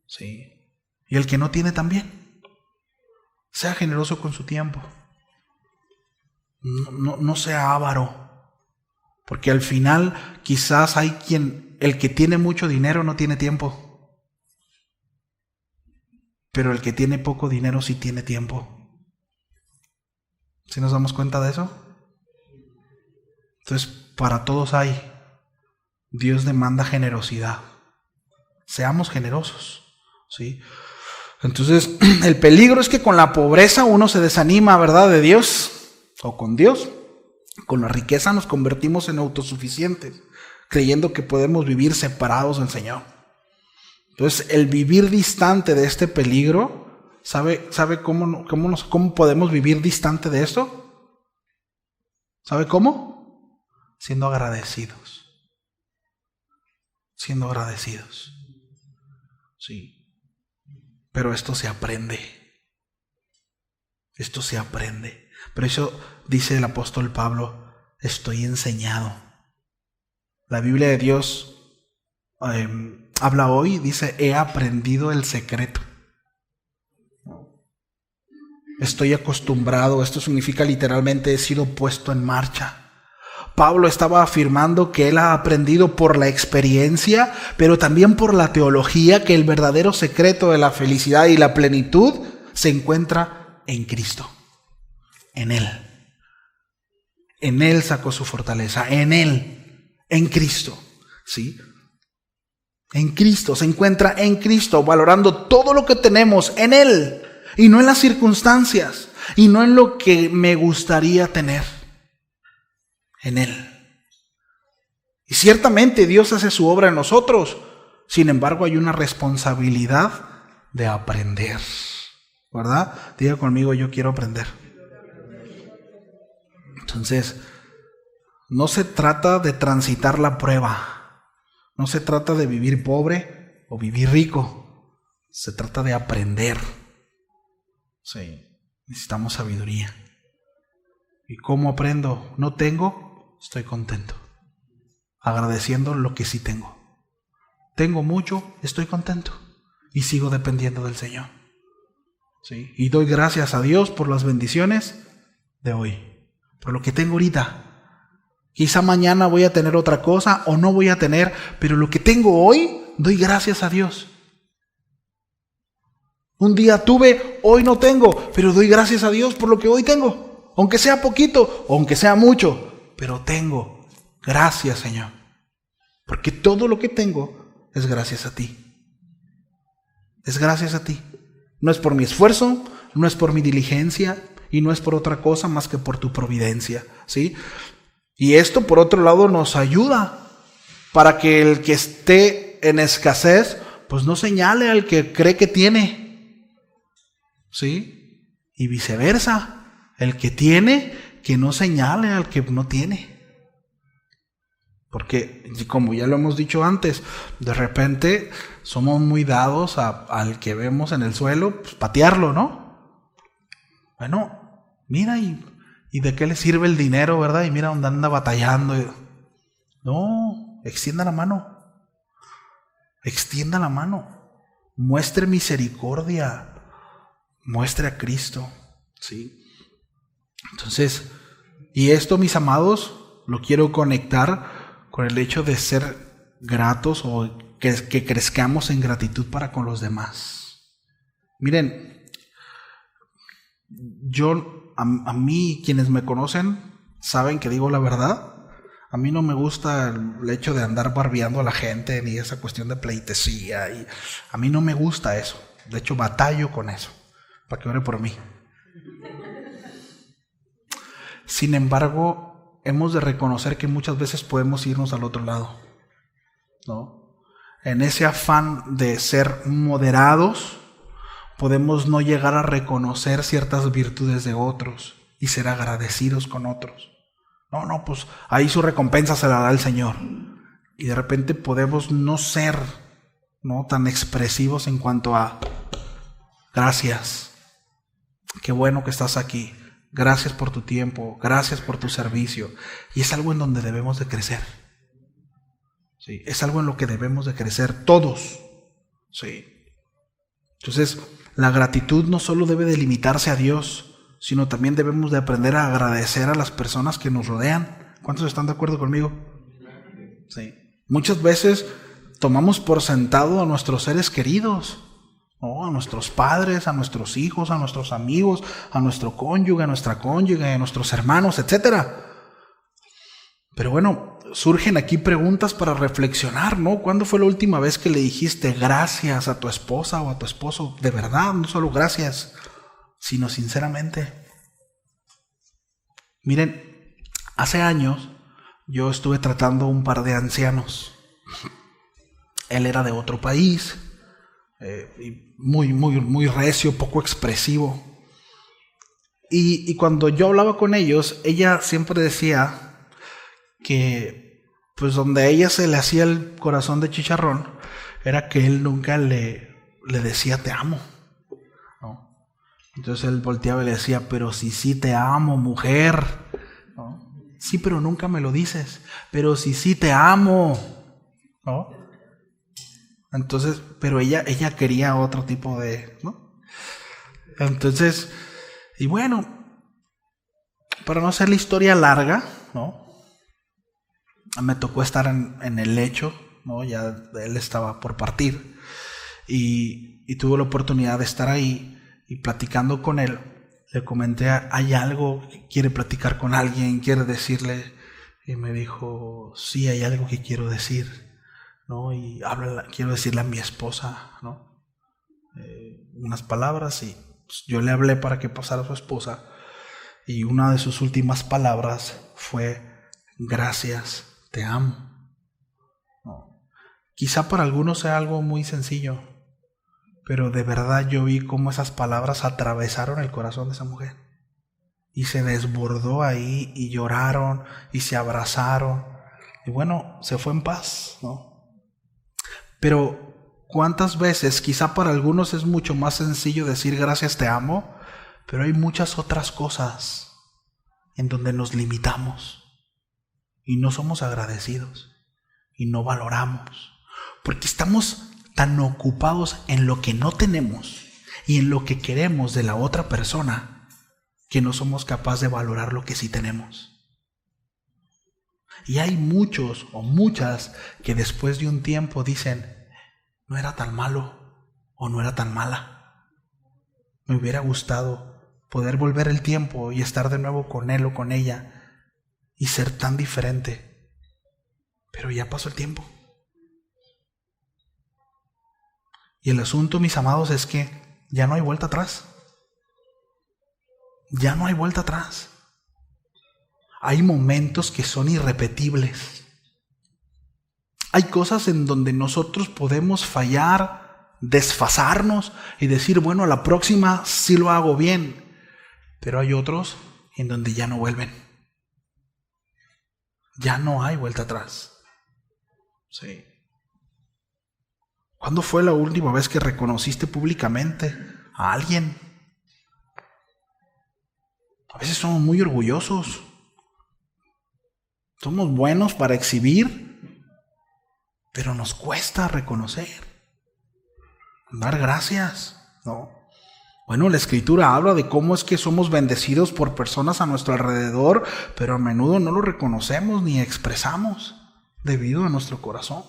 ¿Sí? Y el que no tiene también, sea generoso con su tiempo. No sea avaro, porque al final quizás hay el que tiene mucho dinero no tiene tiempo, pero el que tiene poco dinero sí tiene tiempo. ¿Sí nos damos cuenta de eso? Entonces, para todos hay. Dios demanda generosidad. Seamos generosos, ¿sí? Entonces, el peligro es que con la pobreza uno se desanima, ¿verdad? De Dios o con Dios. Con la riqueza nos convertimos en autosuficientes, creyendo que podemos vivir separados del Señor. Entonces, el vivir distante de este peligro, ¿sabe cómo podemos vivir distante de esto? ¿Sabe cómo? Siendo agradecidos. Siendo agradecidos. Sí. Pero esto se aprende. Esto se aprende. Por eso dice el apóstol Pablo, estoy enseñado. La Biblia de Dios habla hoy, dice, he aprendido el secreto. Estoy acostumbrado, esto significa literalmente he sido puesto en marcha. Pablo estaba afirmando que él ha aprendido por la experiencia, pero también por la teología, que el verdadero secreto de la felicidad y la plenitud se encuentra en Cristo. en Él. En Él sacó su fortaleza, en Él, en Cristo, ¿sí? En Cristo, se encuentra en Cristo, valorando todo lo que tenemos en Él, y no en las circunstancias, y no en lo que me gustaría tener, en Él. Y ciertamente Dios hace su obra en nosotros, sin embargo hay una responsabilidad de aprender, ¿verdad? Diga conmigo, yo quiero aprender. Entonces, no se trata de transitar la prueba, no se trata de vivir pobre o vivir rico, se trata de aprender. Sí, necesitamos sabiduría. ¿Y cómo aprendo? No tengo, estoy contento, agradeciendo lo que sí tengo. Tengo mucho, estoy contento y sigo dependiendo del Señor. ¿Sí? Y doy gracias a Dios por las bendiciones de hoy. Por lo que tengo ahorita. Quizá mañana voy a tener otra cosa o no voy a tener, pero lo que tengo hoy, doy gracias a Dios. Un día tuve, hoy no tengo, pero doy gracias a Dios por lo que hoy tengo. Aunque sea poquito, o aunque sea mucho, pero tengo. Gracias, Señor. Porque todo lo que tengo es gracias a ti. Es gracias a ti. No es por mi esfuerzo, no es por mi diligencia, y no es por otra cosa más que por tu providencia, ¿sí? Y esto, por otro lado, nos ayuda para que el que esté en escasez, pues no señale al que cree que tiene, ¿sí? Y viceversa, el que tiene, que no señale al que no tiene. Porque, como ya lo hemos dicho antes, de repente somos muy dados al que vemos en el suelo, pues patearlo, ¿no? Bueno, mira, y de qué le sirve el dinero, ¿verdad? Y mira dónde anda batallando. No, extienda la mano. Extienda la mano. Muestre misericordia. Muestre a Cristo. ¿Sí? Entonces, y esto, mis amados, lo quiero conectar con el hecho de ser gratos o que crezcamos en gratitud para con los demás. Miren, a mí, quienes me conocen, saben que digo la verdad. A mí no me gusta el hecho de andar barbeando a la gente, ni esa cuestión de pleitesía. Y a mí no me gusta eso. De hecho, batallo con eso, para que ore por mí. Sin embargo, hemos de reconocer que muchas veces podemos irnos al otro lado, ¿no? En ese afán de ser moderados, podemos no llegar a reconocer ciertas virtudes de otros y ser agradecidos con otros. No, pues ahí su recompensa se la da el Señor. Y de repente podemos no ser, ¿no?, tan expresivos en cuanto a gracias, qué bueno que estás aquí, gracias por tu tiempo, gracias por tu servicio. Y es algo en donde debemos de crecer. Sí, es algo en lo que debemos de crecer todos. Sí. Entonces, la gratitud no solo debe de limitarse a Dios, sino también debemos de aprender a agradecer a las personas que nos rodean. ¿Cuántos están de acuerdo conmigo? Sí. Muchas veces tomamos por sentado a nuestros seres queridos, ¿no? A nuestros padres, a nuestros hijos, a nuestros amigos, a nuestro cónyuge, a nuestra cónyuge, a nuestros hermanos, etc. Pero bueno, surgen aquí preguntas para reflexionar, ¿no? ¿Cuándo fue la última vez que le dijiste gracias a tu esposa o a tu esposo? De verdad, no solo gracias, sino sinceramente. Miren, hace años yo estuve tratando a un par de ancianos. Él era de otro país, y muy recio, poco expresivo. Y cuando yo hablaba con ellos, ella siempre decía que pues donde a ella se le hacía el corazón de chicharrón era que él nunca le decía te amo, ¿no? Entonces él volteaba y le decía, pero sí te amo, mujer, ¿no? Sí, pero nunca me lo dices. Pero sí te amo, ¿no? Entonces, pero ella quería otro tipo de, ¿no? Entonces, y bueno, para no hacer la historia larga, ¿no?, me tocó estar en el lecho, ¿no? Ya él estaba por partir y tuve la oportunidad de estar ahí y platicando con él. Le comenté, ¿hay algo que quiere platicar con alguien? ¿Quiere decirle? Y me dijo, sí, hay algo que quiero decir, ¿no? Y quiero decirle a mi esposa, ¿no? Unas palabras, y pues, yo le hablé para que pasara a su esposa, y una de sus últimas palabras fue, gracias, te amo. ¿No? Quizá para algunos sea algo muy sencillo, pero de verdad yo vi cómo esas palabras atravesaron el corazón de esa mujer. Y se desbordó ahí, y lloraron, y se abrazaron. Y bueno, se fue en paz, ¿no? Pero ¿cuántas veces? Quizá para algunos es mucho más sencillo decir gracias, te amo, pero hay muchas otras cosas en donde nos limitamos y no somos agradecidos y no valoramos, porque estamos tan ocupados en lo que no tenemos y en lo que queremos de la otra persona que no somos capaces de valorar lo que sí tenemos. Y hay muchos o muchas que después de un tiempo dicen, no era tan malo o no era tan mala. Me hubiera gustado poder volver el tiempo y estar de nuevo con él o con ella y ser tan diferente. Pero ya pasó el tiempo. Y el asunto, mis amados, es que ya no hay vuelta atrás. Ya no hay vuelta atrás. Hay momentos que son irrepetibles. Hay cosas en donde nosotros podemos fallar, desfasarnos y decir, bueno, a la próxima sí lo hago bien. Pero hay otros en donde ya no vuelven. Ya no hay vuelta atrás. Sí. ¿Cuándo fue la última vez que reconociste públicamente a alguien? A veces somos muy orgullosos. Somos buenos para exhibir, pero nos cuesta reconocer, dar gracias, ¿no? Bueno, la Escritura habla de cómo es que somos bendecidos por personas a nuestro alrededor, pero a menudo no lo reconocemos ni expresamos debido a nuestro corazón,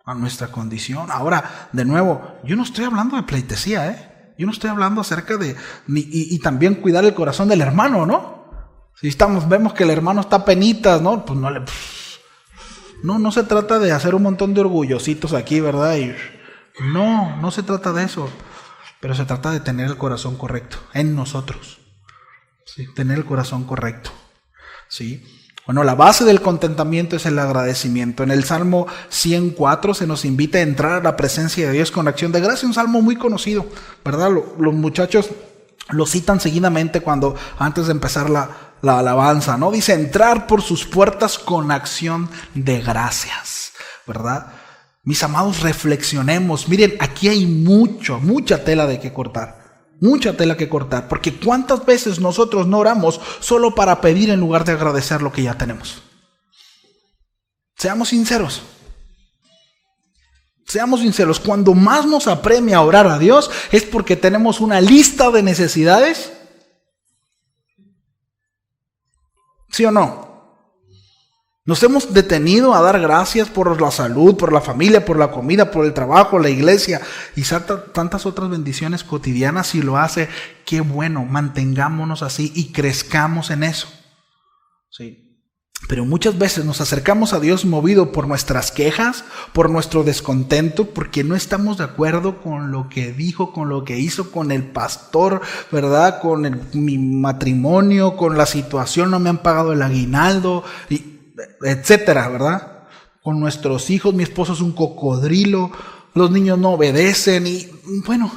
a nuestra condición. Ahora, de nuevo, yo no estoy hablando de pleitesía, ¿eh? Yo no estoy hablando acerca de... Y también cuidar el corazón del hermano, ¿no? Si vemos que el hermano está penitas, ¿no? Pues no se trata de hacer un montón de orgullositos aquí, ¿verdad? No se trata de eso. Pero se trata de tener el corazón correcto en nosotros. ¿Sí? Tener el corazón correcto. ¿Sí? Bueno, la base del contentamiento es el agradecimiento. En el Salmo 104 se nos invita a entrar a la presencia de Dios con acción de gracia. Un salmo muy conocido, ¿verdad? Los muchachos lo citan seguidamente antes de empezar la alabanza, ¿no? Dice, entrar por sus puertas con acción de gracias, ¿verdad? Mis amados, reflexionemos. Miren, aquí hay mucha tela de que cortar. Mucha tela que cortar. Porque ¿cuántas veces nosotros no oramos solo para pedir en lugar de agradecer lo que ya tenemos? Seamos sinceros. Seamos sinceros. Cuando más nos apremia a orar a Dios es porque tenemos una lista de necesidades. ¿Sí o no? Nos hemos detenido a dar gracias por la salud, por la familia, por la comida, por el trabajo, la iglesia y tantas otras bendiciones cotidianas. Si lo hace, qué bueno, mantengámonos así y crezcamos en eso. Sí. Pero muchas veces nos acercamos a Dios movido por nuestras quejas, por nuestro descontento, porque no estamos de acuerdo con lo que dijo, con lo que hizo, con el pastor, ¿verdad? Con mi matrimonio, con la situación, no me han pagado el aguinaldo, etcétera, ¿verdad? Con nuestros hijos, mi esposo es un cocodrilo, los niños no obedecen y bueno,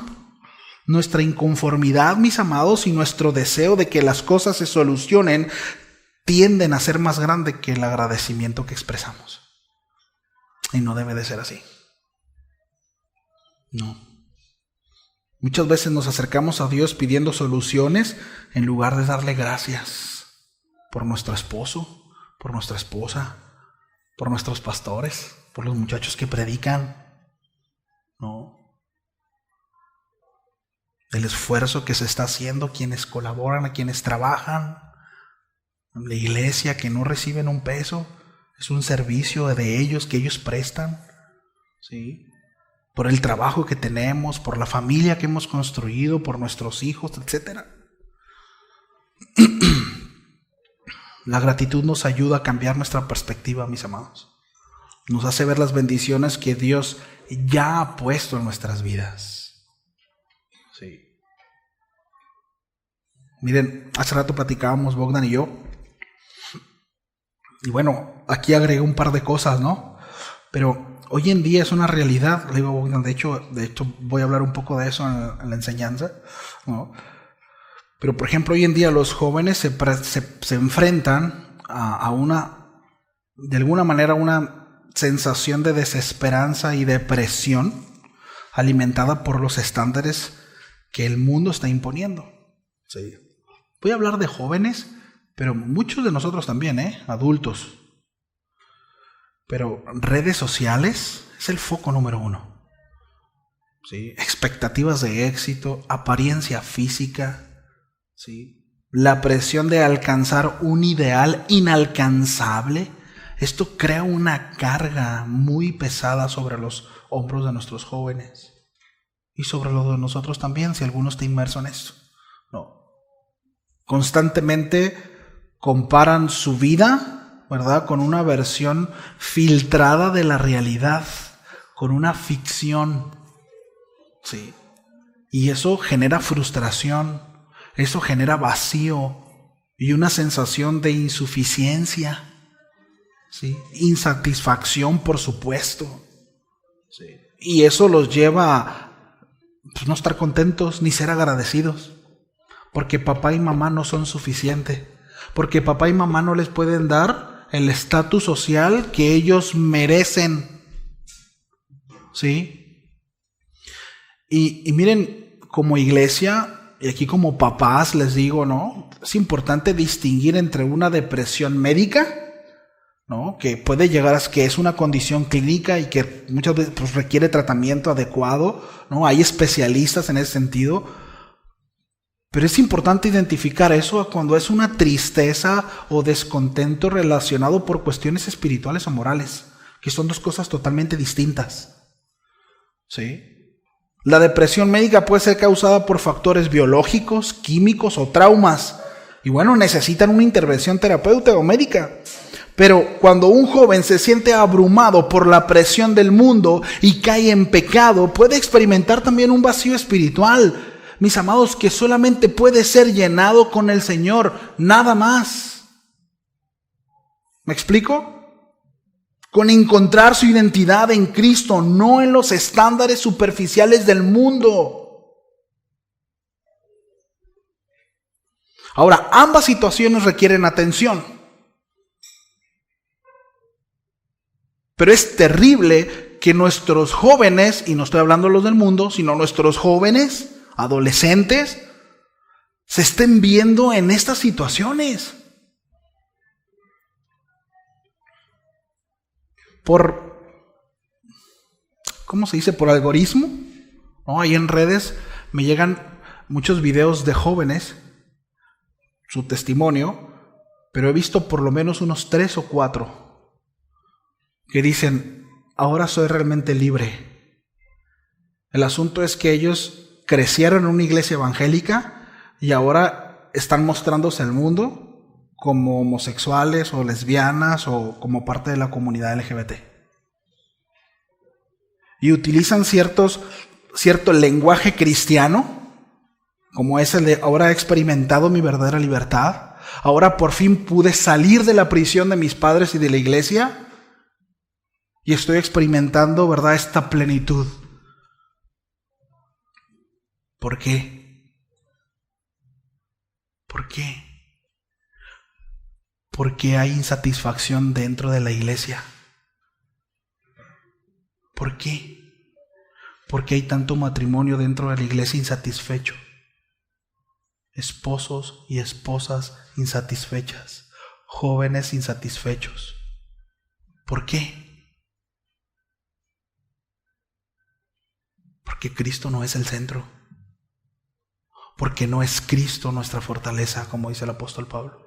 nuestra inconformidad, mis amados, y nuestro deseo de que las cosas se solucionen tienden a ser más grande que el agradecimiento que expresamos. Y no debe de ser así. No. Muchas veces nos acercamos a Dios pidiendo soluciones en lugar de darle gracias por nuestro esposo, por nuestra esposa, por nuestros pastores, por los muchachos que predican, ¿no? El esfuerzo que se está haciendo, quienes colaboran, a quienes trabajan en la iglesia, que no reciben un peso, es un servicio de ellos que ellos prestan, ¿sí? Por el trabajo que tenemos, por la familia que hemos construido, por nuestros hijos, etcétera. La gratitud nos ayuda a cambiar nuestra perspectiva, mis amados. Nos hace ver las bendiciones que Dios ya ha puesto en nuestras vidas. Sí. Miren, hace rato platicábamos Bogdan y yo. Y bueno, aquí agregué un par de cosas, ¿no? Pero hoy en día es una realidad. Le digo a Bogdan, de hecho voy a hablar un poco de eso en la enseñanza, ¿no? Pero por ejemplo, hoy en día los jóvenes se enfrentan a una, de alguna manera, una sensación de desesperanza y depresión alimentada por los estándares que el mundo está imponiendo. Sí. Voy a hablar de jóvenes, pero muchos de nosotros también, adultos. Pero redes sociales es el foco número 1. ¿Sí? Expectativas de éxito, apariencia física, ¿sí? La presión de alcanzar un ideal inalcanzable. Esto crea una carga muy pesada sobre los hombros de nuestros jóvenes y sobre los de nosotros también, si alguno está inmerso en esto. No. Constantemente comparan su vida, ¿verdad?, con una versión filtrada de la realidad, con una ficción. Sí. Y eso genera frustración, eso genera vacío y una sensación de insuficiencia. ¿Sí? Insatisfacción, por supuesto. Sí. Y eso los lleva a no estar contentos ni ser agradecidos. Porque papá y mamá no son suficientes. Porque papá y mamá no les pueden dar el estatus social que ellos merecen. ¿Sí? Y miren, como iglesia, y aquí como papás les digo, ¿no? Es importante distinguir entre una depresión médica, ¿no?, que puede llegar a que es una condición clínica y que muchas veces pues, requiere tratamiento adecuado, ¿no? Hay especialistas en ese sentido, pero es importante identificar eso cuando es una tristeza o descontento relacionado por cuestiones espirituales o morales, que son dos cosas totalmente distintas. ¿Sí? La depresión médica puede ser causada por factores biológicos, químicos o traumas, y bueno, necesitan una intervención terapéutica o médica. Pero cuando un joven se siente abrumado por la presión del mundo y cae en pecado, puede experimentar también un vacío espiritual, mis amados, que solamente puede ser llenado con el Señor, nada más. ¿Me explico? Con encontrar su identidad en Cristo, no en los estándares superficiales del mundo. Ahora, ambas situaciones requieren atención. Pero es terrible que nuestros jóvenes, y no estoy hablando de los del mundo, sino nuestros jóvenes, adolescentes, se estén viendo en estas situaciones. ¿Cómo se dice? Por algoritmo, ¿no? Ahí en redes me llegan muchos videos de jóvenes, su testimonio, pero he visto por lo menos unos 3 o 4 que dicen, ahora soy realmente libre. El asunto es que ellos crecieron en una iglesia evangélica y ahora están mostrándose al mundo como homosexuales o lesbianas o como parte de la comunidad LGBT. Y utilizan cierto lenguaje cristiano, como es el de ahora he experimentado mi verdadera libertad, ahora por fin pude salir de la prisión de mis padres y de la iglesia, y estoy experimentando, ¿verdad?, esta plenitud. ¿Por qué? ¿Por qué? Porque hay insatisfacción dentro de la iglesia. ¿Por qué? Porque hay tanto matrimonio dentro de la iglesia insatisfecho. Esposos y esposas insatisfechas. Jóvenes insatisfechos. ¿Por qué? Porque Cristo no es el centro. Porque no es Cristo nuestra fortaleza, como dice el apóstol Pablo.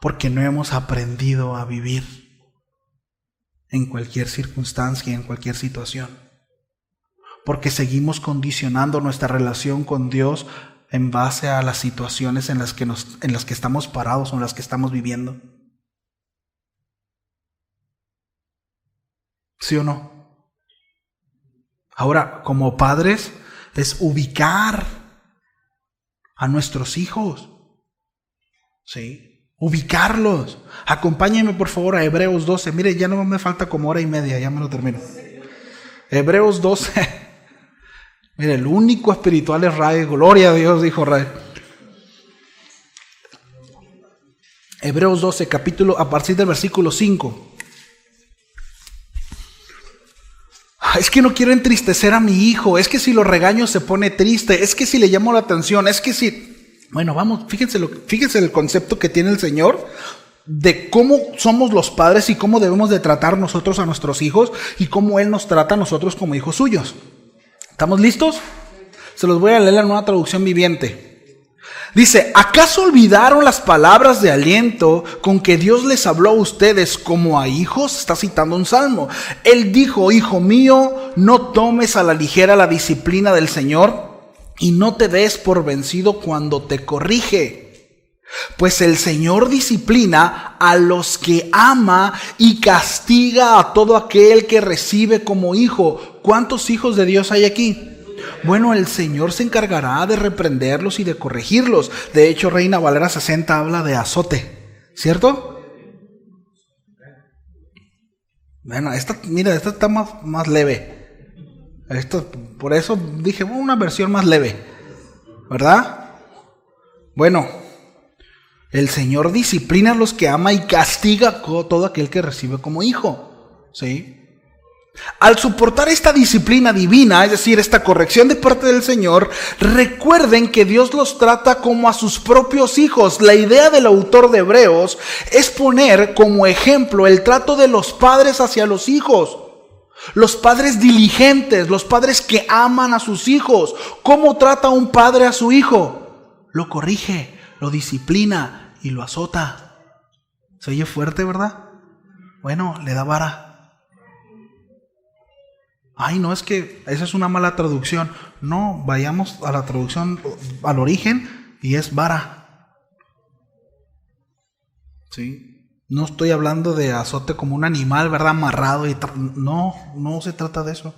Porque no hemos aprendido a vivir en cualquier circunstancia, en cualquier situación. Porque seguimos condicionando nuestra relación con Dios en base a las situaciones en las que estamos parados o en las que estamos viviendo. ¿Sí o no? Ahora, como padres, es ubicar a nuestros hijos. ¿Sí? Ubicarlos. Acompáñenme por favor a Hebreos 12. Mire, ya no me falta como hora y media, ya me lo termino. Hebreos 12. Mire, el único espiritual es Ray. Gloria a Dios, dijo Ray. Hebreos 12, capítulo, a partir del versículo 5. Es que no quiero entristecer a mi hijo. Es que si lo regaño se pone triste. Es que si le llamo la atención. Es que si... Bueno, vamos, fíjense el concepto que tiene el Señor de cómo somos los padres y cómo debemos de tratar nosotros a nuestros hijos y cómo Él nos trata a nosotros como hijos suyos. ¿Estamos listos? Se los voy a leer en la Nueva Traducción Viviente. Dice, ¿acaso olvidaron las palabras de aliento con que Dios les habló a ustedes como a hijos? Está citando un salmo. Él dijo, hijo mío, no tomes a la ligera la disciplina del Señor y no te des por vencido cuando te corrige. Pues el Señor disciplina a los que ama y castiga a todo aquel que recibe como hijo. ¿Cuántos hijos de Dios hay aquí? Bueno, el Señor se encargará de reprenderlos y de corregirlos. De hecho, Reina Valera 60 habla de azote, ¿cierto? Bueno, esta está más leve. Por eso dije, una versión más leve, ¿verdad? Bueno, el Señor disciplina a los que ama y castiga a todo aquel que recibe como hijo, ¿sí? Al soportar esta disciplina divina, es decir, esta corrección de parte del Señor, recuerden que Dios los trata como a sus propios hijos. La idea del autor de Hebreos es poner como ejemplo el trato de los padres hacia los hijos. Los padres diligentes, los padres que aman a sus hijos. ¿Cómo trata un padre a su hijo? Lo corrige, lo disciplina y lo azota. ¿Se oye fuerte, verdad? Bueno, le da vara. Ay, no, es que esa es una mala traducción. No, vayamos a la traducción, al origen, y es vara. ¿Sí? No estoy hablando de azote como un animal, ¿verdad? Amarrado. No se trata de eso.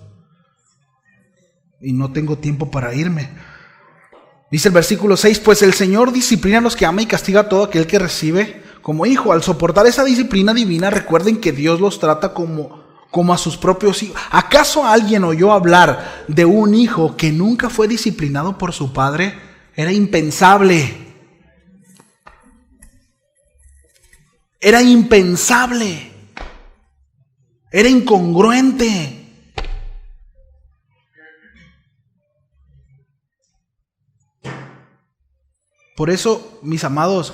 Y no tengo tiempo para irme. Dice el versículo 6, pues el Señor disciplina a los que ama y castiga a todo aquel que recibe como hijo. Al soportar esa disciplina divina, recuerden que Dios los trata como a sus propios hijos. ¿Acaso alguien oyó hablar de un hijo que nunca fue disciplinado por su padre? Era impensable. Era impensable. Era incongruente. Por eso, mis amados,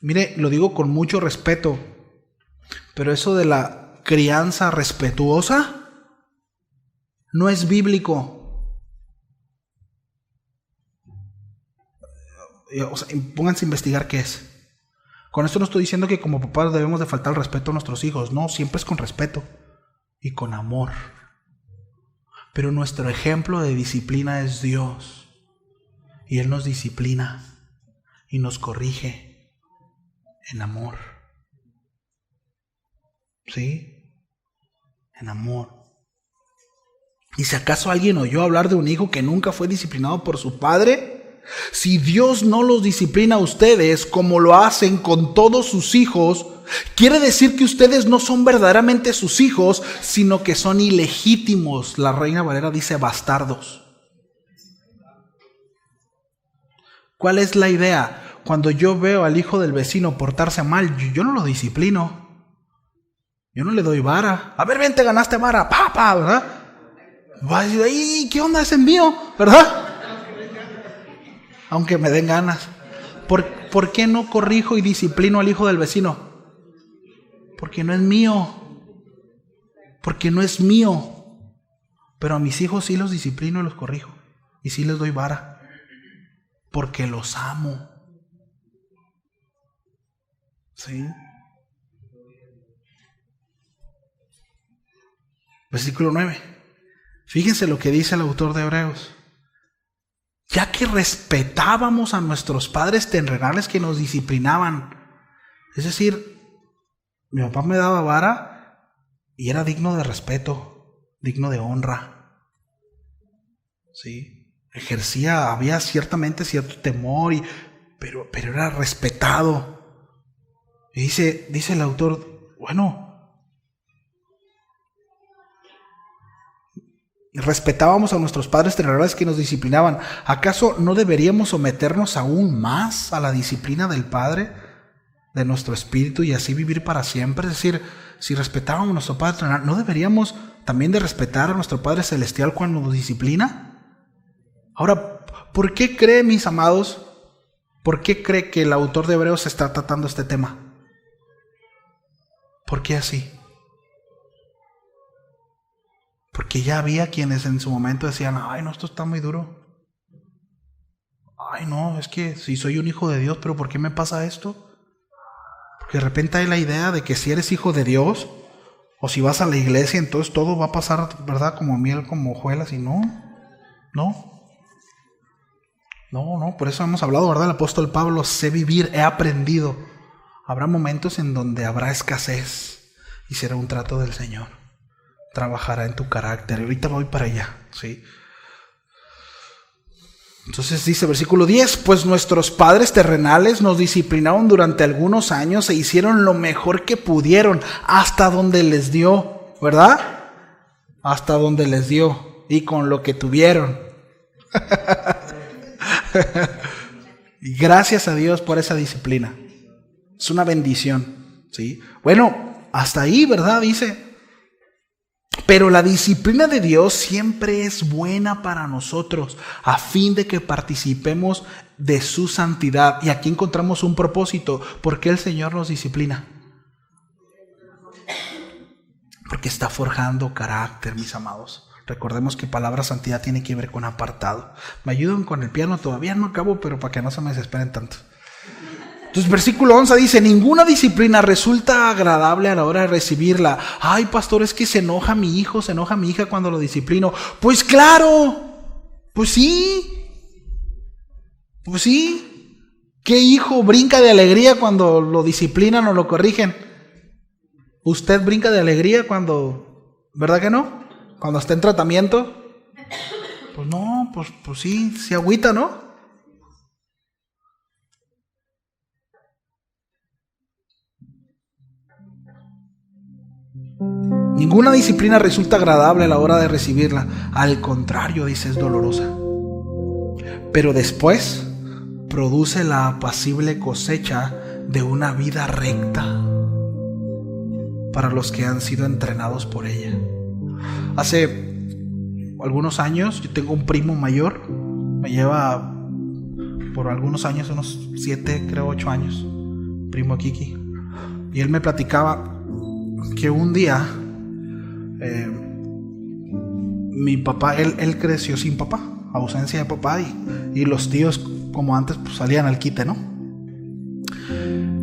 mire, lo digo con mucho respeto, pero eso de la crianza respetuosa no es bíblico. O sea, pónganse a investigar qué es. Con esto no estoy diciendo que como papás debemos de faltar el respeto a nuestros hijos. No, siempre es con respeto y con amor. Pero nuestro ejemplo de disciplina es Dios. Y Él nos disciplina y nos corrige en amor. ¿Sí? En amor. ¿Y si acaso alguien oyó hablar de un hijo que nunca fue disciplinado por su padre? Si Dios no los disciplina a ustedes como lo hacen con todos sus hijos, quiere decir que ustedes no son verdaderamente sus hijos, sino que son ilegítimos. La Reina Valera dice bastardos. ¿Cuál es la idea? Cuando yo veo al hijo del vecino portarse mal, yo no lo disciplino. Yo no le doy vara. A ver, ven, te ganaste vara. ¡Papá! ¿Verdad? Va a decir, ¡ay, qué onda! Es el mío, ¿verdad? Aunque me den ganas. ¿Por qué no corrijo y disciplino al hijo del vecino? Porque no es mío. Porque no es mío. Pero a mis hijos sí los disciplino y los corrijo. Y sí les doy vara. Porque los amo. ¿Sí? Versículo 9. Fíjense lo que dice el autor de Hebreos. Ya que respetábamos a nuestros padres terrenales que nos disciplinaban. Es decir, mi papá me daba vara Y era digno de respeto, digno de honra. ¿Sí? Había ciertamente cierto temor, pero era respetado. Y dice el autor, bueno, respetábamos a nuestros padres terrenales que nos disciplinaban. ¿Acaso no deberíamos someternos aún más a la disciplina del Padre de nuestro espíritu y así vivir para siempre? Es decir, si respetábamos a nuestro Padre terrenal, ¿no deberíamos también de respetar a nuestro Padre celestial cuando nos disciplina? Ahora, ¿por qué cree, mis amados, por qué cree que el autor de Hebreos está tratando este tema? ¿Por qué así? Porque ya había quienes en su momento decían, ay no, esto está muy duro. Ay no, es que si soy un hijo de Dios, pero ¿por qué me pasa esto? Porque de repente hay la idea de que si eres hijo de Dios, o si vas a la iglesia, entonces todo va a pasar, ¿verdad? Como miel, como hojuelas, y no, por eso hemos hablado, ¿verdad? El apóstol Pablo, sé vivir, he aprendido. Habrá momentos en donde habrá escasez y será un trato del Señor. Trabajará en tu carácter. Ahorita voy para allá, ¿sí? Entonces dice versículo 10, pues nuestros padres terrenales nos disciplinaron durante algunos años e hicieron lo mejor que pudieron hasta donde les dio, ¿verdad? Hasta donde les dio y con lo que tuvieron. Y gracias a Dios por esa disciplina. Es una bendición, ¿sí? Bueno, hasta ahí, ¿verdad? Dice, pero la disciplina de Dios siempre es buena para nosotros, a fin de que participemos de su santidad. Y aquí encontramos un propósito. ¿Por qué el Señor nos disciplina? Porque está forjando carácter, mis amados. Recordemos que palabra santidad tiene que ver con apartado. Me ayudan con el piano, todavía no acabo, pero para que no se me desesperen tanto. Entonces, versículo 11 dice, ninguna disciplina resulta agradable a la hora de recibirla. Ay, pastor, es que se enoja mi hijo, se enoja mi hija cuando lo disciplino. Pues claro, pues sí. ¿Qué hijo brinca de alegría cuando lo disciplinan o lo corrigen? ¿Usted brinca de alegría cuando, verdad que no? Cuando está en tratamiento. Pues no, pues sí agüita, ¿no? Ninguna disciplina resulta agradable a la hora de recibirla. Al contrario, dice, es dolorosa. Pero después produce la apacible cosecha de una vida recta para los que han sido entrenados por ella. Hace algunos años, yo tengo un primo mayor, me lleva por algunos años, unos 7, creo 8 años, primo Kiki. Y él me platicaba que un día mi papá, él creció sin papá, ausencia de papá, y los tíos como antes pues salían al quite, ¿no?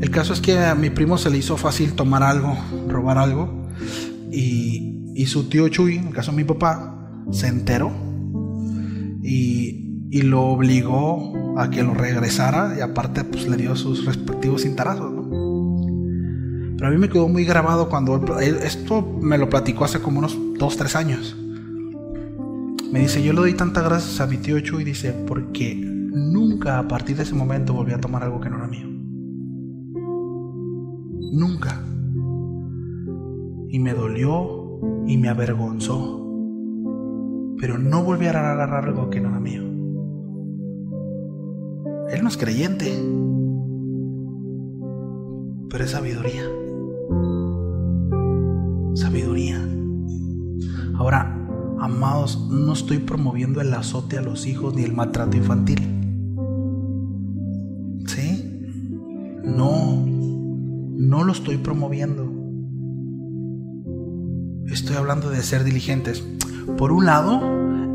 El caso es que a mi primo se le hizo fácil tomar algo, robar algo, y su tío Chuy, en el caso de mi papá, se enteró y lo obligó a que lo regresara, y aparte pues le dio sus respectivos cintarazos, ¿no? Pero a mí me quedó muy grabado cuando esto me lo platicó hace como unos 2-3 años. Me dice, yo le doy tantas gracias a mi tío Chuy, dice, porque nunca a partir de ese momento volví a tomar algo que no era mío. Nunca. Y me dolió y me avergonzó, pero no volví a agarrar algo que no era mío. Él no es creyente, pero es sabiduría. Sabiduría. Ahora, amados, no estoy promoviendo el azote a los hijos ni el maltrato infantil. ¿Sí? No lo estoy promoviendo. Estoy hablando de ser diligentes. Por un lado,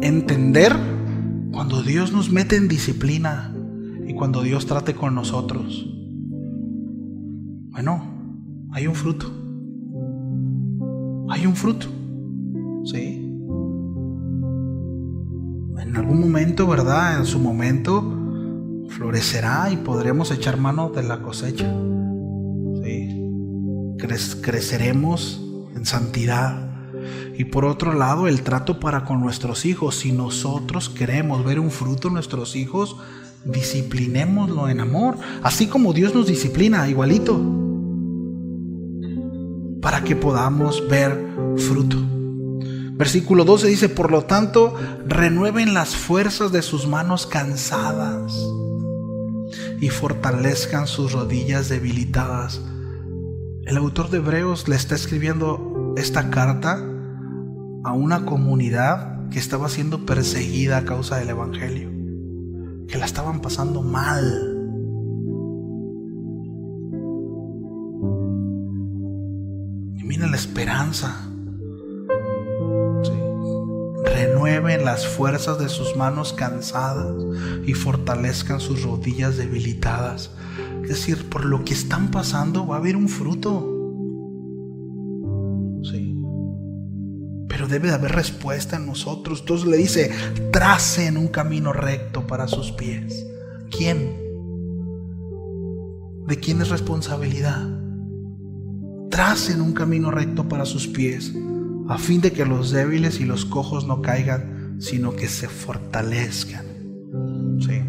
entender cuando Dios nos mete en disciplina y cuando Dios trate con nosotros. Bueno, hay un fruto. Hay un fruto. ¿Sí? En algún momento, ¿verdad? En su momento florecerá y podremos echar mano de la cosecha. ¿Sí? Creceremos en santidad. Y por otro lado, el trato para con nuestros hijos. Si nosotros queremos ver un fruto en nuestros hijos, disciplinémoslo en amor, así como Dios nos disciplina, igualito, para que podamos ver fruto. Versículo 12 dice: por lo tanto, renueven las fuerzas de sus manos cansadas y fortalezcan sus rodillas debilitadas. El autor de Hebreos le está escribiendo esta carta a una comunidad que estaba siendo perseguida a causa del evangelio, que la estaban pasando mal. Y miren la esperanza. Sí. Renueven las fuerzas de sus manos cansadas y fortalezcan sus rodillas debilitadas. Es decir, por lo que están pasando va a haber un fruto. Sí. Pero debe de haber respuesta en nosotros. Entonces le dice: tracen un camino recto para sus pies. ¿Quién? ¿De quién es responsabilidad? Tracen un camino recto para sus pies, a fin de que los débiles y los cojos no caigan, sino que se fortalezcan. Sí.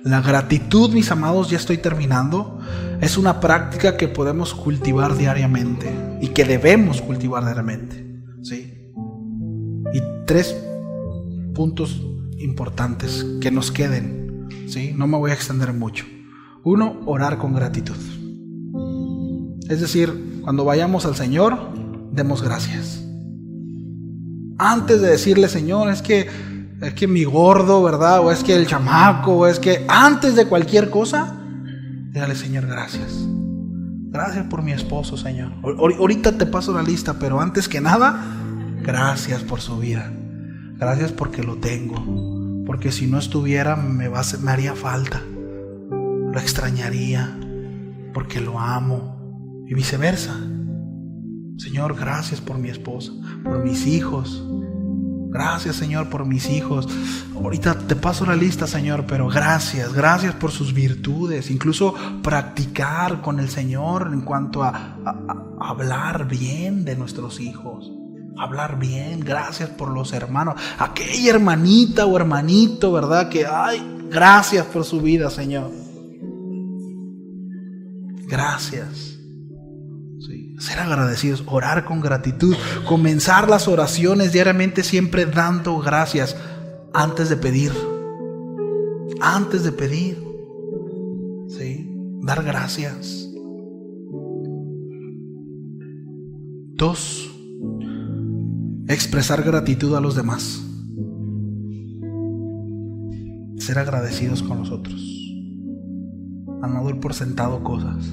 La gratitud, mis amados, ya estoy terminando, es una práctica que podemos cultivar diariamente y que debemos cultivar diariamente. ¿Sí? Y 3 puntos importantes que nos queden. ¿Sí? No me voy a extender mucho. 1, orar con gratitud. Es decir, cuando vayamos al Señor, demos gracias. Antes de decirle: Señor, es que mi gordo, ¿verdad? O es que el chamaco, o es que... Antes de cualquier cosa, dígale: Señor, gracias. Gracias por mi esposo, Señor. Ahorita te paso la lista, pero antes que nada, gracias por su vida. Gracias porque lo tengo. Porque si no estuviera, me haría falta. Lo extrañaría, porque lo amo. Y viceversa. Señor, gracias por mi esposa, por mis hijos. Gracias, Señor, por mis hijos. Ahorita te paso la lista, Señor, pero gracias por sus virtudes. Incluso practicar con el Señor en cuanto a hablar bien de nuestros hijos. Hablar bien. Gracias por los hermanos. Aquella hermanita o hermanito, ¿verdad? Que, gracias por su vida, Señor. Gracias. Sí. Ser agradecidos, orar con gratitud, comenzar las oraciones diariamente siempre dando gracias antes de pedir. Antes de pedir. ¿Sí? Dar gracias. 2. Expresar gratitud a los demás. Ser agradecidos con los otros. A no dar por sentado cosas.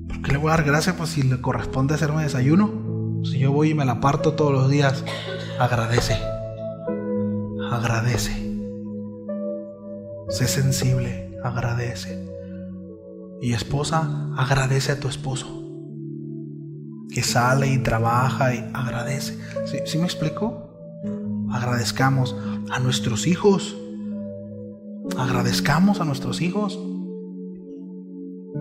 ¿Por qué le voy a dar gracias? Pues si le corresponde hacerme desayuno. Si yo voy y me la parto todos los días, agradece. Agradece. Sé sensible, agradece. Y esposa, agradece a tu esposo, que sale y trabaja y agradece. ¿Sí me explico? Agradezcamos a nuestros hijos. Agradezcamos a nuestros hijos.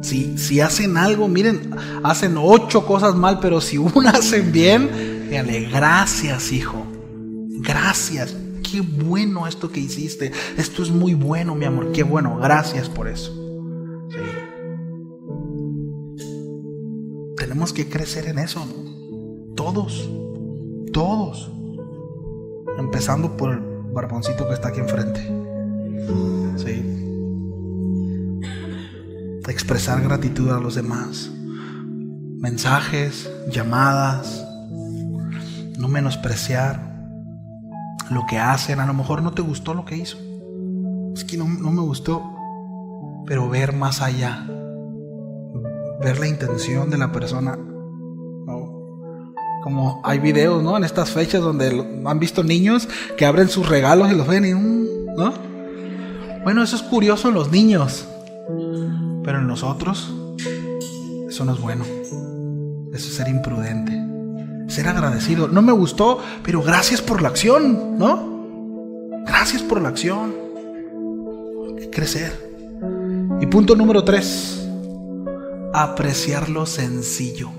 Si hacen algo, miren, hacen 8 cosas mal, pero si una hacen bien, díganle: gracias, hijo. Gracias. Qué bueno esto que hiciste. Esto es muy bueno, mi amor. Qué bueno. Gracias por eso. Sí. Tenemos que crecer en eso, ¿no? Todos. Empezando por el barboncito que está aquí enfrente. Sí. Expresar gratitud a los demás. Mensajes, llamadas. No menospreciar lo que hacen. A lo mejor no te gustó lo que hizo. Es que no me gustó. Pero ver más allá. Ver la intención de la persona. ¿No? Como hay videos, ¿no? En estas fechas donde han visto niños que abren sus regalos y los ven y... ¿no? Bueno, eso es curioso en los niños. Pero en nosotros, eso no es bueno. Eso es ser imprudente. Ser agradecido. No me gustó, pero gracias por la acción, ¿no? Gracias por la acción. Hay que crecer. Y punto número 3. apreciar lo sencillo.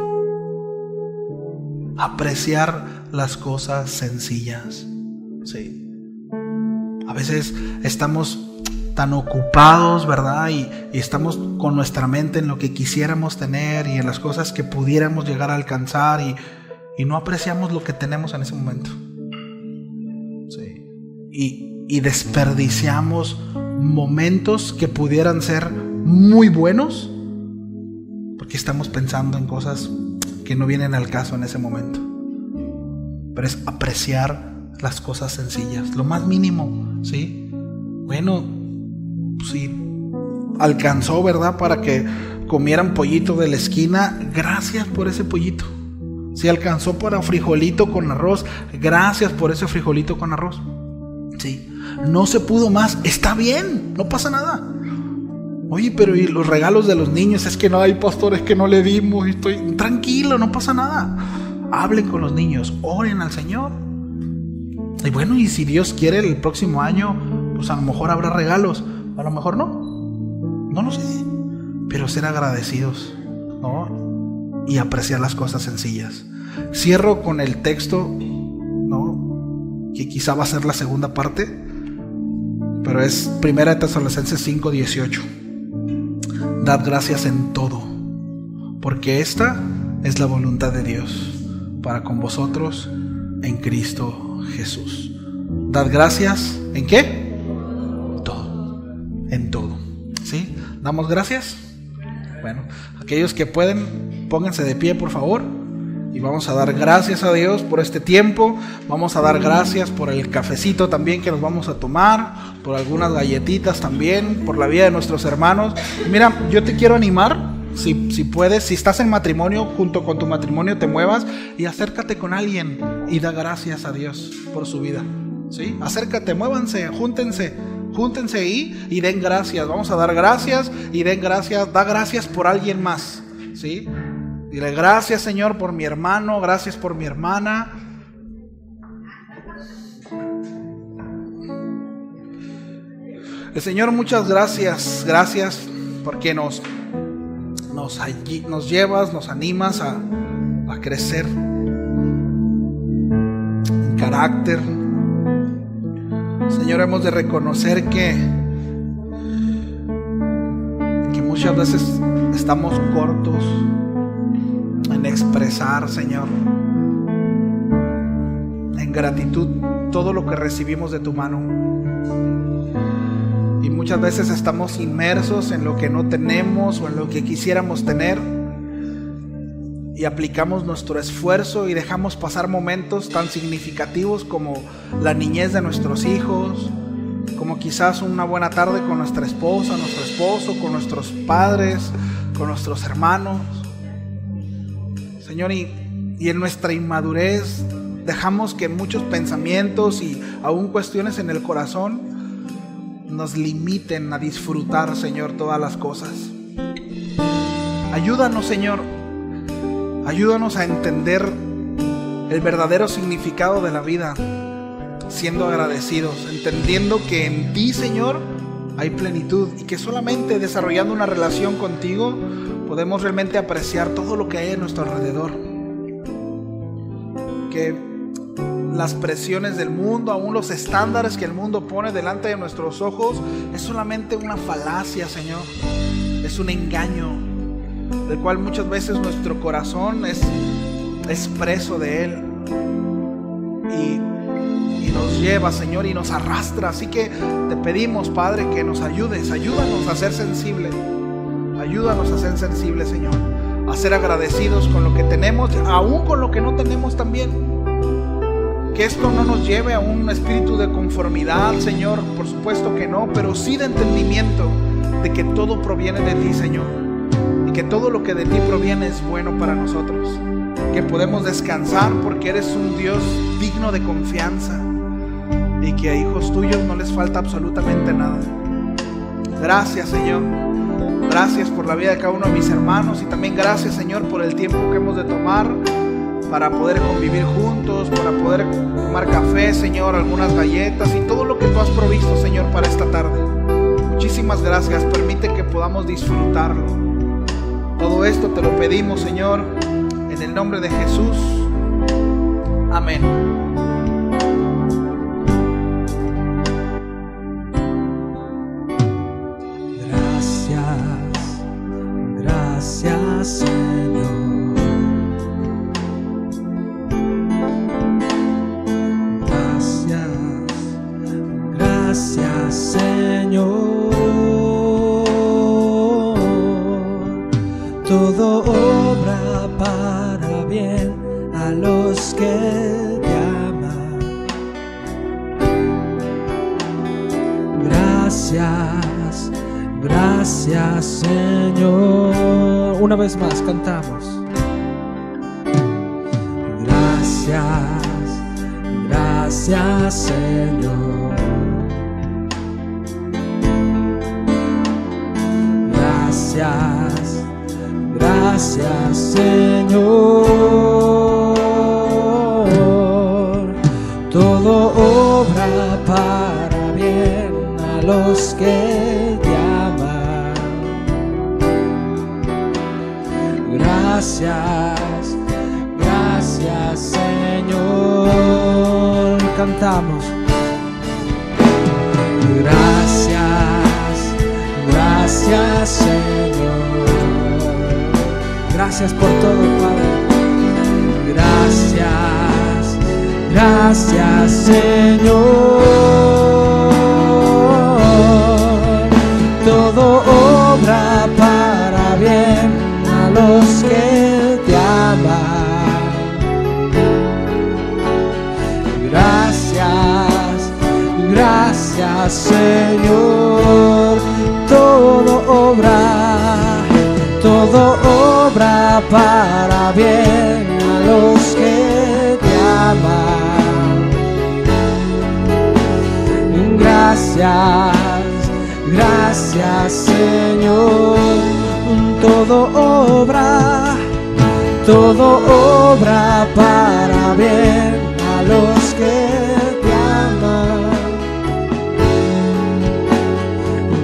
Apreciar las cosas sencillas. Sí. A veces estamos tan ocupados, ¿verdad? Y estamos con nuestra mente en lo que quisiéramos tener y en las cosas que pudiéramos llegar a alcanzar y no apreciamos lo que tenemos en ese momento. Sí. Y desperdiciamos momentos que pudieran ser muy buenos porque estamos pensando en cosas que no vienen al caso en ese momento. Pero es apreciar las cosas sencillas, lo más mínimo, ¿sí? Bueno, si alcanzó, ¿verdad?, para que comieran pollito de la esquina, gracias por ese pollito. Si alcanzó para frijolito con arroz, gracias por ese frijolito con arroz. Sí. No se pudo más, está bien, no pasa nada. Oye, pero ¿y los regalos de los niños? Es que no hay, pastor, es que no le dimos. Estoy tranquilo, no pasa nada. Hablen con los niños, oren al Señor. Y bueno, y si Dios quiere, el próximo año, pues a lo mejor habrá regalos, a lo mejor no. No lo sé. Pero ser agradecidos, ¿no? Y apreciar las cosas sencillas. Cierro con el texto, ¿no?, que quizá va a ser la segunda parte, pero es 1 Tesalonicenses 5:18. Dad gracias en todo, porque esta es la voluntad de Dios para con vosotros en Cristo Jesús. Dad gracias, ¿en qué? Todo, en todo. ¿Sí? ¿Damos gracias? Bueno, aquellos que pueden, pónganse de pie, por favor. Y vamos a dar gracias a Dios por este tiempo. Vamos a dar gracias por el cafecito también que nos vamos a tomar, por algunas galletitas también, por la vida de nuestros hermanos. Mira, yo te quiero animar, si puedes, si estás en matrimonio, junto con tu matrimonio te muevas y acércate con alguien y da gracias a Dios por su vida. ¿Sí? Acércate, muévanse, júntense y den gracias. Vamos a dar gracias y den gracias, da gracias por alguien más. ¿Sí? Dile gracias, Señor, por mi hermano, gracias por mi hermana. El Señor, muchas gracias, gracias porque nos llevas, nos animas a crecer en carácter. Señor, hemos de reconocer que muchas veces estamos cortos en expresar, Señor, en gratitud todo lo que recibimos de tu mano. Y muchas veces estamos inmersos en lo que no tenemos o en lo que quisiéramos tener y aplicamos nuestro esfuerzo y dejamos pasar momentos tan significativos como la niñez de nuestros hijos, como quizás una buena tarde con nuestra esposa, nuestro esposo, con nuestros padres, con nuestros hermanos. Señor, y en nuestra inmadurez dejamos que muchos pensamientos y aún cuestiones en el corazón nos limiten a disfrutar, Señor, todas las cosas. Ayúdanos, Señor, ayúdanos a entender el verdadero significado de la vida, siendo agradecidos, entendiendo que en ti, Señor, hay plenitud y que solamente desarrollando una relación contigo podemos realmente apreciar todo lo que hay a nuestro alrededor. Que las presiones del mundo, aún los estándares que el mundo pone delante de nuestros ojos, es solamente una falacia, Señor. Es un engaño del cual muchas veces nuestro corazón es preso de él y nos lleva, Señor, y nos arrastra. Así que te pedimos, Padre, que nos ayudes. Ayúdanos a ser sensibles. Ayúdanos a ser sensibles, Señor, a ser agradecidos con lo que tenemos, aún con lo que no tenemos también. Que esto no nos lleve a un espíritu de conformidad, Señor, por supuesto que no, pero sí de entendimiento de que todo proviene de ti, Señor, y que todo lo que de ti proviene es bueno para nosotros, que podemos descansar porque eres un Dios digno de confianza y que a hijos tuyos no les falta absolutamente nada. Gracias, Señor. Gracias por la vida de cada uno de mis hermanos y también gracias, Señor, por el tiempo que hemos de tomar para poder convivir juntos, para poder tomar café, Señor, algunas galletas y todo lo que tú has provisto, Señor, para esta tarde. Muchísimas gracias. Permite que podamos disfrutarlo. Todo esto te lo pedimos, Señor, en el nombre de Jesús. Amén. Gracias, Señor. Gracias, Señor. Todo obra para bien a los que te aman. Gracias, gracias, Señor. Una vez más cantamos. Gracias, gracias, Señor. Gracias, gracias, Señor. Todo obra para bien a los que te aman. Gracias, gracias, Señor. Cantamos. Gracias, gracias, Señor. Gracias por todo, Padre. Gracias, gracias, Señor. Todo obra para bien a los que te aman. Gracias, gracias, Señor. Todo obra para bien a los que te aman. Gracias, gracias, Señor. Todo obra para bien a los que te aman.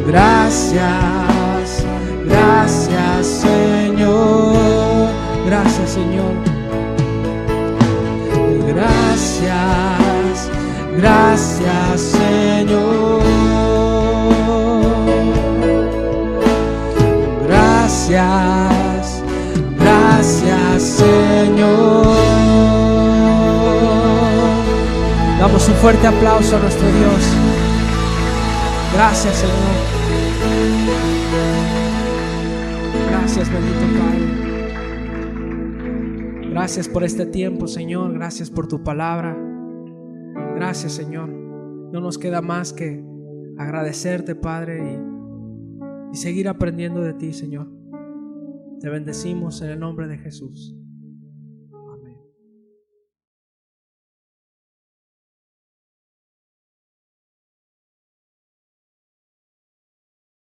Gracias, gracias, Señor. Gracias, Señor. Gracias, gracias, Señor. Gracias, gracias, Señor. Damos un fuerte aplauso a nuestro Dios. Gracias, Señor. Gracias, bendito Padre. Gracias por este tiempo, Señor. Gracias por tu palabra. Gracias, Señor. No nos queda más que agradecerte, Padre, y seguir aprendiendo de ti, Señor. Te bendecimos en el nombre de Jesús.